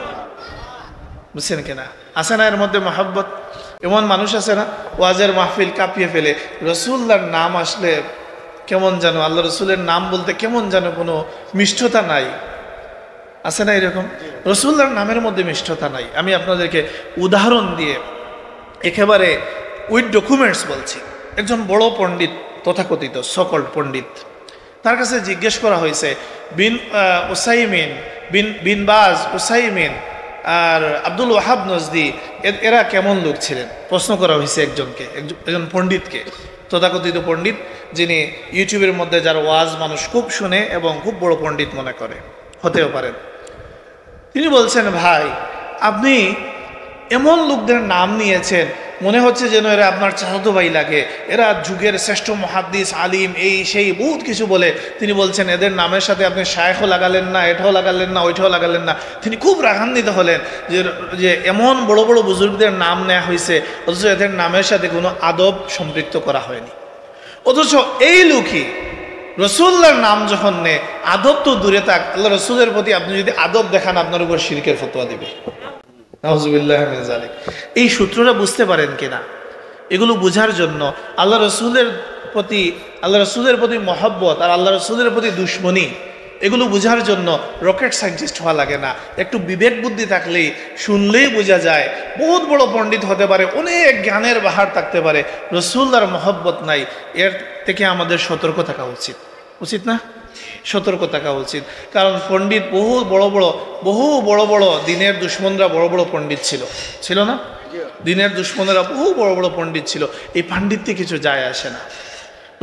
বুঝছেন কিনা? আছে না এর মধ্যে মহব্বত? এমন মানুষ আছে না ওয়াজের মাহফিল কাঁপিয়ে ফেলে, রসুল্লাহর নাম আসলে কেমন যেন, আল্লাহ রসুলের নাম বলতে কেমন যেন কোনো মিষ্টতা নাই, আছে না এরকম? রসুল্লাহর নামের মধ্যে মিষ্টতা নাই। আমি আপনাদেরকে উদাহরণ দিয়ে একেবারে উইথ ডকুমেন্টস বলছি। একজন বড় পণ্ডিত, তথাকথিত সকল পণ্ডিত, তার কাছে জিজ্ঞেস করা হয়েছে বিন বাজ, উসাইমিন আর আব্দুল ওয়াহাব নজদি এরা কেমন লোক ছিলেন, প্রশ্ন করা হয়েছে একজন পণ্ডিতকে, তথাকথিত পণ্ডিত, যিনি ইউটিউবের মধ্যে যার ওয়াজ মানুষ খুব শুনে এবং খুব বড় পণ্ডিত মনে করে, হতেও পারেন। তিনি বলছেন, ভাই আপনি এমন লোকদের নাম নিয়েছেন মনে হচ্ছে যেন এরা আপনার চাচাতো ভাই লাগে, এরা যুগের শ্রেষ্ঠ মুহাদ্দিস আলিম, এই সেই বহুত কিছু বলে। তিনি বলছেন এদের নামের সাথে আপনি শায়েখও লাগালেন না, এটাও লাগালেন না, ওইটাও লাগালেন না। তিনি খুব রাগান্বিত হলেন যে এমন বড় বড় বুজুর্গদের নাম নেওয়া হয়েছে অথচ এদের নামের সাথে কোনো আদব সম্পৃক্ত করা হয়নি। অথচ এই লোকই রসুল্লাহর নাম যখন নেয়, আদব তো দূরে থাক, আল্লাহ রসুলের প্রতি আপনি যদি আদব দেখান আপনার উপর শিরকের ফতোয়া দিবে। নাউযুবিল্লাহি মিন যালিক। এই সূত্রটা বুঝতে পারেন কিনা? এগুলো বোঝার জন্য আল্লাহ রসুলের প্রতি মহব্বত আর আল্লাহ রসুলের প্রতি দুশ্মনী, এগুলো বোঝার জন্য রকেট সায়েন্টিস্ট হওয়া লাগে না। একটু বিবেক বুদ্ধি থাকলেই, শুনলেই বোঝা যায়। বহুত বড় পণ্ডিত হতে পারে, অনেক জ্ঞানের বাহার থাকতে পারে, রসুল্লাহর মহব্বত নাই, এর থেকে আমাদের সতর্ক থাকা উচিত না? সতর্ক থাকা উচিত। কারণ পণ্ডিত বহু বড় বড় দিনের দুশ্মনরা বড় বড় পণ্ডিত ছিল না? দিনের দুশ্মনেরা বহু বড় বড় পণ্ডিত ছিল। এই পাণ্ডিত্যে কিছু যায় আসে না।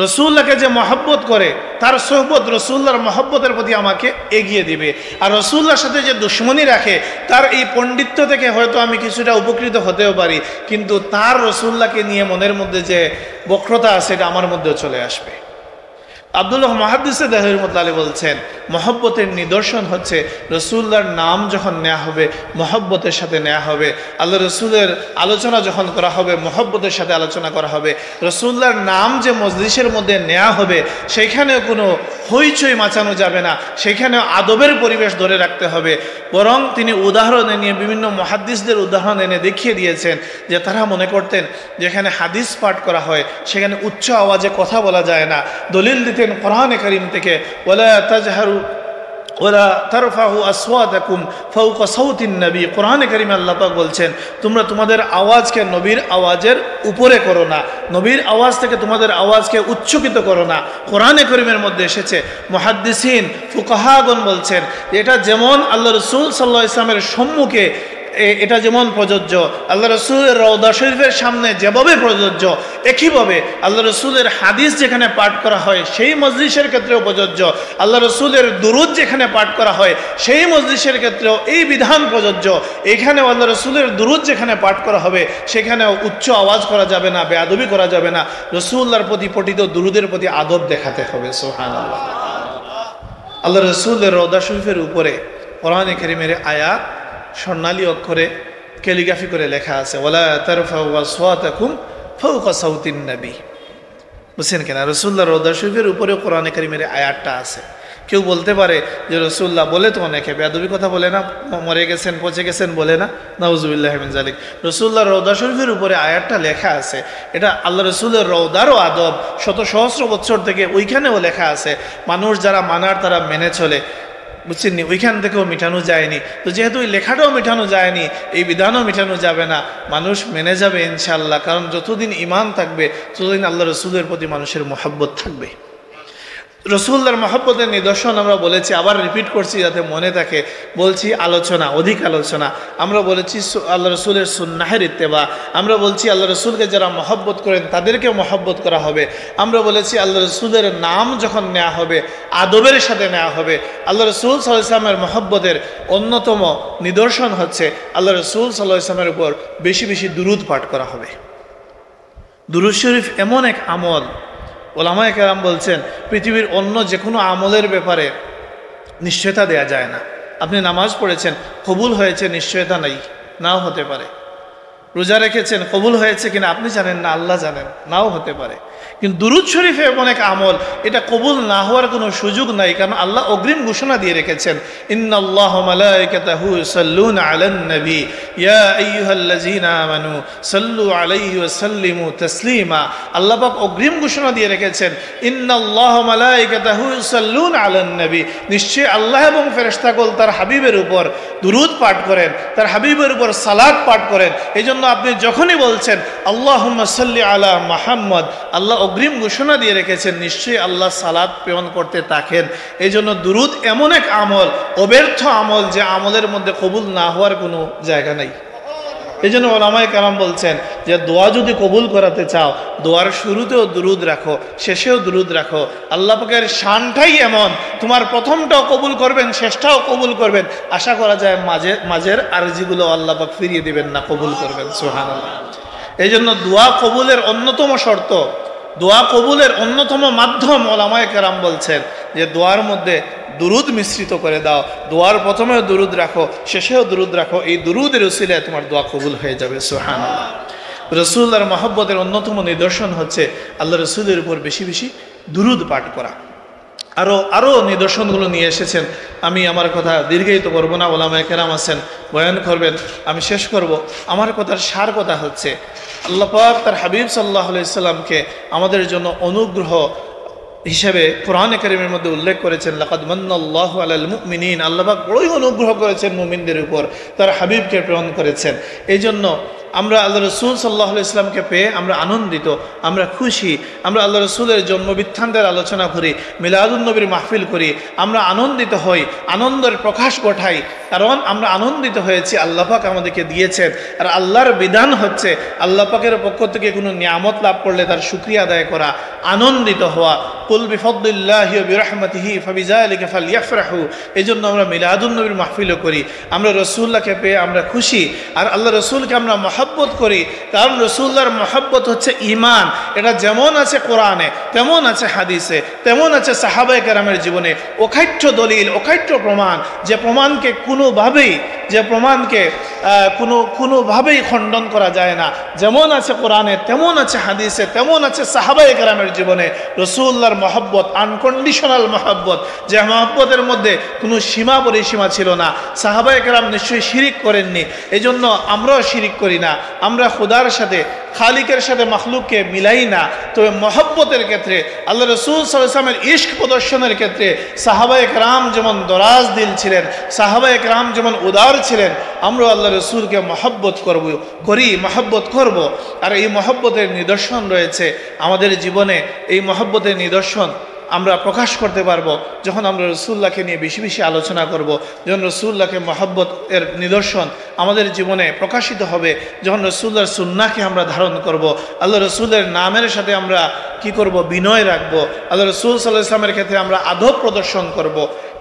রসুল্লাহকে যে মহব্বত করে তার সোহবত রসুল্লাহর মহব্বতের প্রতি আমাকে এগিয়ে দিবে। আর রসুল্লাহর সাথে যে দুশ্মনী রাখে তার এই পণ্ডিত্য থেকে হয়তো আমি কিছুটা উপকৃত হতেও পারি, কিন্তু তার রসুল্লাহকে নিয়ে মনের মধ্যে যে বক্রতা আছে এটা আমার মধ্যেও চলে আসবে। আব্দুল্লাহ মুহাদ্দিস রহমাতুল্লাহ আলাইহি বলছেন, মহব্বতের নিদর্শন হচ্ছে রসুল্লাহর নাম যখন নেওয়া হবে মহব্বতের সাথে নেওয়া হবে, আল্লাহ রসুলের আলোচনা যখন করা হবে মহব্বতের সাথে আলোচনা করা হবে, রসুল্লাহর নাম যে মজলিসের মধ্যে নেওয়া হবে সেইখানেও কোনো হইচই মাচানো যাবে না, সেইখানেও আদবের পরিবেশ ধরে রাখতে হবে। বরং তিনি উদাহরণ নিয়ে বিভিন্ন মুহাদ্দিসদের উদাহরণ এনে দেখিয়ে দিয়েছেন যে তারা মনে করতেন যেখানে হাদিস পাঠ করা হয় সেখানে উচ্চ আওয়াজে কথা বলা যায় না। দলিল দিতেন কোরআনে কারীম থেকে, ওয়ালা তাজহারু ওয়ালা তারফাউ আসওয়াতাকুম ফাওকা সাউতিন নবী। কোরআনে কারীমে আল্লাহ পাক বলছেন তোমরা তোমাদের আওয়াজকে নবীর আওয়াজের উপরে করো না, নবীর আওয়াজ থেকে তোমাদের আওয়াজকে উচ্চকিত করো না। কোরআনে কারীমের মধ্যে এসেছে। মুহাদ্দিসিন ফুকাহাগণ বলছেন এটা যেমন আল্লাহ রাসূল সাল্লাল্লাহু আলাইহি ওয়াসাল্লামের সম্মুখে এটা যেমন প্রযোজ্য, আল্লাহ রসুলের রওদা শরীফের সামনে যেভাবে প্রযোজ্য, একইভাবে আল্লাহ রসুলের হাদিস যেখানে পাঠ করা হয় সেই মজলিসের ক্ষেত্রেও প্রযোজ্য। আল্লাহ রসুলের দুরুদ যেখানে পাঠ করা হয় সেই মজলিসের ক্ষেত্রেও এই বিধান প্রযোজ্য। এখানেও আল্লাহ রসুলের দুরুদ যেখানে পাঠ করা হবে সেখানেও উচ্চ আওয়াজ করা যাবে না, বেয়াদবি করা যাবে না। রসুল্লাহর প্রতি পঠিত দুরুদের প্রতি আদব দেখাতে হবে। সুবহানাল্লাহ। আল্লাহ রসুলের রওদা শরীফের উপরে কোরআনে কারীমের আয়াত স্বর্ণালী অক্ষরে ক্যালিগ্রাফি করে লেখা আছে, ওয়ালা তারফাউ আসওয়াতাকুম ফাওকা সাউতিন নবী। বুঝছেন কেন? রাসূলুল্লাহর রওদা শরীফের উপরে কোরআনে কারীমের আয়াতটা আছে। কেউ বলতে পারে যে রাসূলুল্লাহ বলে তো অনেকে বেয়াদবি কথা বলে না, মরে গেছেন পচে গেছেন বলে না, নাউজুবিল্লাহি মিন যালিক। রাসূলুল্লাহর রওদা শরীফের উপরে আয়াতটা লেখা আছে, এটা আল্লাহ রাসূলের রওদারও আদব। শত সহস্র বছর থেকে ওইখানেও লেখা আছে, মানুষ যারা মানার তারা মেনে চলে। বুঝছেন নি? ওইখান থেকেও মিটানো যায়নি। তো যেহেতু ওই লেখাটাও মেটানো যায়নি, এই বিধানও মেটানো যাবে না, মানুষ মেনে যাবে ইনশাআল্লাহ। কারণ যতদিন ঈমান থাকবে ততদিন আল্লাহ রসুলের প্রতি মানুষের মহব্বত থাকবে। রসুল্লাহর মহব্বতের নিদর্শন আমরা বলেছি, আবার রিপিট করছি যাতে মনে থাকে। বলছি আলোচনা, অধিক আলোচনা। আমরা বলেছি আল্লাহ রসুলের সুন্নাহের ইত্তেবা। আমরা বলছি আল্লাহ রসুলকে যারা মহব্বত করেন তাদেরকে মহব্বত করা হবে। আমরা বলেছি আল্লাহ রসুলের নাম যখন নেওয়া হবে আদবের সাথে নেওয়া হবে। আল্লাহ রসুল সাল্লাল্লাহু আলাইহি ওয়াসাল্লামের মহব্বতের অন্যতম নিদর্শন হচ্ছে আল্লাহ রসুল সাল্লাল্লাহু আলাইহি ওয়াসাল্লামের উপর বেশি বেশি দুরুদ পাঠ করা হবে। দুরুদ শরীফ এমন এক আমল, ওলামায়ে কেরাম বলছেন পৃথিবীর অন্য যে কোনো আমলের ব্যাপারে নিশ্চয়তা দেয়া যায় না। আপনি নামাজ পড়েছেন, কবুল হয়েছে, নিশ্চয়তা নাই, নাও হতে পারে। রোজা রেখেছেন, কবুল হয়েছে কিনা আপনি জানেন না, আল্লাহ জানেন, নাও হতে পারে। কিন্তু দুরুদ শরীফে এমন এক আমল, এটা কবুল না হওয়ার কোনো সুযোগ নাই, কারণ আল্লাহ অগ্রিম ঘোষণা দিয়ে রেখেছেন, ইন্নাল্লাহা ওয়া মালাইকাতাহু ইউসাল্লুনা আলান নবী ইয়া আইয়ুহাল্লাযীনা আমানু সাল্লু আলাইহি ওয়া সাল্লিমু তাসলিমা। আল্লাহ পাক অগ্রিম ঘোষণা দিয়ে রেখেছেন, ইন্নাল্লাহা ওয়া মালাইকাতাহু ইউসাল্লুনা আলান নবী, নিশ্চয়ই আল্লাহ এবং ফেরেশতাগণ তার হাবিবের উপর দুরুদ পাঠ করেন, তার হাবিবের উপর সালাত পাঠ করেন। এইজন্য আপনি যখনই বলছেন আল্লাহুম্মা সাল্লি আলা মুহাম্মদ, আল্লাহ অগ্রিম ঘোষণা দিয়ে রেখেছেন নিশ্চয়ই আল্লাহ সালাত প্রেরণ করতে থাকেন। এই জন্য দুরুদ এমন এক আমল, অব্যর্থ আমল, যে আমলের মধ্যে কবুল না হওয়ার কোনো জায়গা নেই। এই জন্য ওলামায়ে কেরাম বলছেন যে দোয়া যদি কবুল করাতে চাও, দোয়ার শুরুতেও দুরুদ রাখো, শেষেও দুরুদ রাখো। আল্লাহ পাকের শানটাই এমন, তোমার প্রথমটাও কবুল করবেন, শেষটাও কবুল করবেন। আশা করা যায় মাঝের আরজিগুলো আল্লাহ পাক ফিরিয়ে দিবেন না, কবুল করবেন। সুবহানাল্লাহ। এই জন্য দোয়া কবুলের অন্যতম শর্ত, দোয়া কবুলের অন্যতম মাধ্যম ওলামায়ে কেরাম বলছেন যে দোয়ার মধ্যে দুরুদ মিশ্রিত করে দাও। দোয়ার প্রথমেও দুরুদ রাখো, শেষেও দুরুদ রাখো। এই দুরুদের উসিলায় তোমার দোয়া কবুল হয়ে যাবে। সুবহানাল্লাহ। রাসূলুল্লাহর মহব্বতের অন্যতম নিদর্শন হচ্ছে আল্লাহ রাসূলের উপর বেশি বেশি দুরুদ পাঠ করা। আরও নিদর্শনগুলো নিয়ে এসেছেন, আমি আমার কথা দীর্ঘায়িত করব না। ওলামায়ে কেরাম আছেন, বয়ান করবেন, আমি শেষ করব। আমার কথার সার কথা হচ্ছে আল্লাহ পাক তার হাবিব সাল্লাল্লাহু আলাইহি সাল্লামকে আমাদের জন্য অনুগ্রহ হিসাবে কোরআনে কারীমের মধ্যে উল্লেখ করেছেন, লাকাদ মান্নাল্লাহু আলাল মুমিনিন, আল্লাহ পাক বড়ই অনুগ্রহ করেছেন মুমিনদের উপর, তার হাবিবকে প্রেরণ করেছেন। এই জন্য আমরা আল্লাহ রসুল সাল্লাল্লাহু আলাইহি ইসলামকে পেয়ে আমরা আনন্দিত, আমরা খুশি। আমরা আল্লাহ রসুলের জন্ম বৃত্তান্তের আলোচনা করি, মিলাদুন নবীর মাহফিল করি, আমরা আনন্দিত হই, আনন্দের প্রকাশ ঘটাই, কারণ আমরা আনন্দিত হয়েছি আল্লাহ পাক আমাদেরকে দিয়েছেন। আর আল্লাহর বিধান হচ্ছে আল্লাহ পাকের পক্ষ থেকে কোনো নিয়ামত লাভ করলে তার শুকরিয়া আদায় করা, আনন্দিত হওয়া। কুল বিফদ্লিল্লাহি ওয়া বিরহমাতিহি ফাবিযালিকা ফালইফরাহু। এই জন্য আমরা মিলাদুন নবীর মাহফিলও করি, আমরা রসুল্লাহকে পেয়ে আমরা খুশি। আর আল্লাহ রসুলকে আমরা মহব্বত করি, কারণ রসুল্লাহর মহব্বত হচ্ছে ঈমান। এটা যেমন আছে কোরআনে, তেমন আছে হাদিসে, তেমন আছে সাহাবায়ে কেরামের জীবনে। অখাট্য দলিল, অখাট্য প্রমাণ, যে প্রমাণকে কোনোভাবেই খণ্ডন করা যায় না। যেমন আছে কোরআনে, তেমন আছে হাদিসে, তেমন আছে সাহাবায়ে কেরামের জীবনে। রসুল্লাহর মহব্বত আনকন্ডিশনাল মহব্বত, যে মহব্বতের মধ্যে কোনো সীমা পরিসীমা ছিল না। সাহাবায়ে কেরাম নিশ্চয়ই শিরিক করেননি, এই জন্য আমরাও শিরিক করি না। আমরা খুদার সাথে, খালিকের সাথে মাখলুককে মিলাই না। তবে মহব্বতের ক্ষেত্রে, আল্লাহ রসুল সাল্লাল্লাহু আলাইহি ওয়াসাল্লামের ইশক প্রদর্শনের ক্ষেত্রে সাহাবায়ে কেরাম যেমন দরাজ দিল ছিলেন, সাহাবায়ে কেরাম যেমন উদার ছিলেন, আমরা আল্লাহ রসুলকে মহব্বত করব। আর এই মহব্বতের নিদর্শন রয়েছে আমাদের জীবনে। এই মহব্বতের নিদর্শন আমরা প্রকাশ করতে পারবো যখন আমরা রসুল্লাহকে নিয়ে বেশি বেশি আলোচনা করব, যখন রসুল্লাহকে মহব্বত এর নিদর্শন আমাদের জীবনে প্রকাশিত হবে, যখন রসুল্লাহর সুন্নাহকে আমরা ধারণ করব, আল্লাহ রসুলের নামের সাথে আমরা কি করব, বিনয় রাখবো, আল্লাহ রসুল সাল্লাল্লাহু আলাইহি ওয়াসাল্লামের ক্ষেত্রে আমরা আদব প্রদর্শন করব।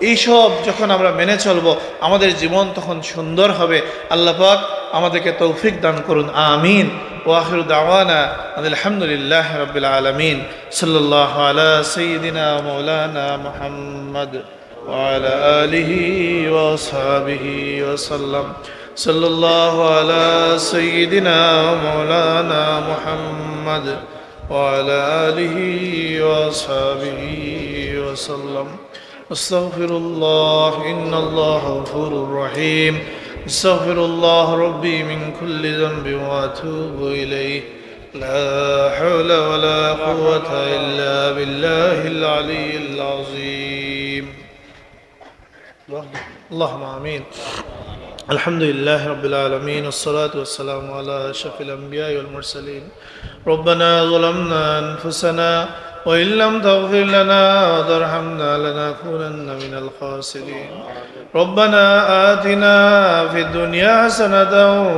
এইসব যখন আমরা মেনে চলবো, আমাদের জীবন তখন সুন্দর হবে। আল্লাহ পাক আমাদেরকে তৌফিক দান করুন, আমিন। ওয়াখিরু দাওয়ানা আলহামদুলিল্লাহি রাব্বিল আলামিন। সাল্লাল্লাহু আলা সাইয়্যিদিনা মাওলানা মুহাম্মদ ওয়া আলা আলিহি ওয়া আসহাবিহি ওয়া সাল্লাম। সাল্লাল্লাহু আলা সাইয়্যিদিনা মাওলানা মুহাম্মদ ওয়া আলা আলিহি ওয়া আসহাবিহি ওয়া সাল্লাম। আস্তাগফিরুল্লাহ, ইন্নাল্লাহা গফুরুর রহিম। আস্তাগফিরুল্লাহ রাব্বি মিন কুল্লি যামবিন ওয়া আতুবু ইলাইহি। লা হাওলা ওয়া লা কুওয়াতা ইল্লা বিল্লাহিল আলিয়্যিল আযীম। আল্লাহুম্মা আমিন। আলহামদুলিল্লাহি রাব্বিল আলামিন, ওয়াসসালাতু ওয়াসসালামু আলা আশরাফিল আমবিয়াই ওয়াল মুরসালিন। রব্বানা যালামনা আনফুসানা وإن لم تغفر لنا وترحمنا لنكونن من الخاسرين. ربنا آتنا في الدنيا حسنة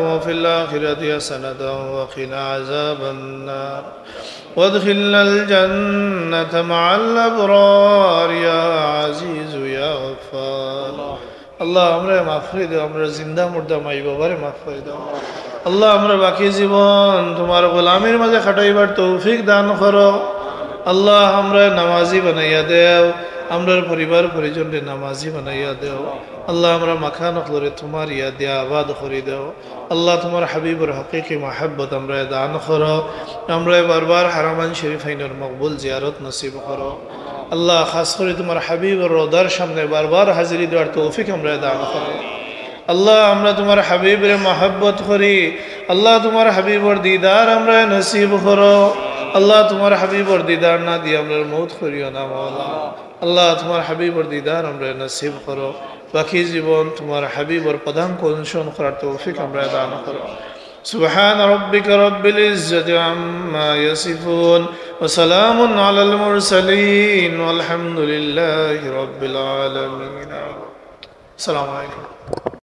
وفي الآخرة حسنة وقنا عذاب النار وادخلنا الجنة مع الأبرار يا عزيز يا غفار. আল্লাহ আমরা মাফ করে দাও, আমরা জিন্দা মুর্দা মাই বাবারে মাফ করে দাও। আল্লাহ আমরা বাকি জীবন তোমার গোলামির মাঝে খাটাইবার তৌফিক দান করো। আল্লাহ আমরা নামাজি বানাইয়া দেও, আমরা পরিবার পরিজনরে নামাজি বানাইয়া দেও। আল্লাহ আমরা মাখান অখলরে তোমার ইয়া দিয়া আবাদ করে দেও। আল্লাহ তোমার হাবিবর হকিকি মাহাব্বত আমরা দান করো। আমরা বারবার হারামান শরীফ আইনের মকবুল জিয়ারত নসিব করো। আল্লাহ খাস করে তোমার হাবিবর রোদার সামনে বারবার হাজিরি দেওয়ার তৌফিক আমরা দান করো। আল্লাহ আমরা তোমার হাবিবরে মহব্বত করি। আল্লাহ তোমার হাবিবর দিদার আমরা নসিব করো। আল্লাহ তোমার হাবিবর দিদার না দিয়ে আমরা মৌত করিও না মাওলা। আল্লাহ তোমার হাবিবর দিদার আমরা নসিব করো। বাকি জীবন তোমার হাবিবর পদাঙ্ক অনুসরণ করার তৌফিক আমরা দান করো। সুবহান রাব্বিকা রাব্বিল ইজ্জাতি আম্মা ইয়াসিফুন ওয়া সালামুন আলাল মুরসালিন ওয়ালহামদুলিল্লাহি রাব্বিল আলামিন। আসসালামু আলাইকুম।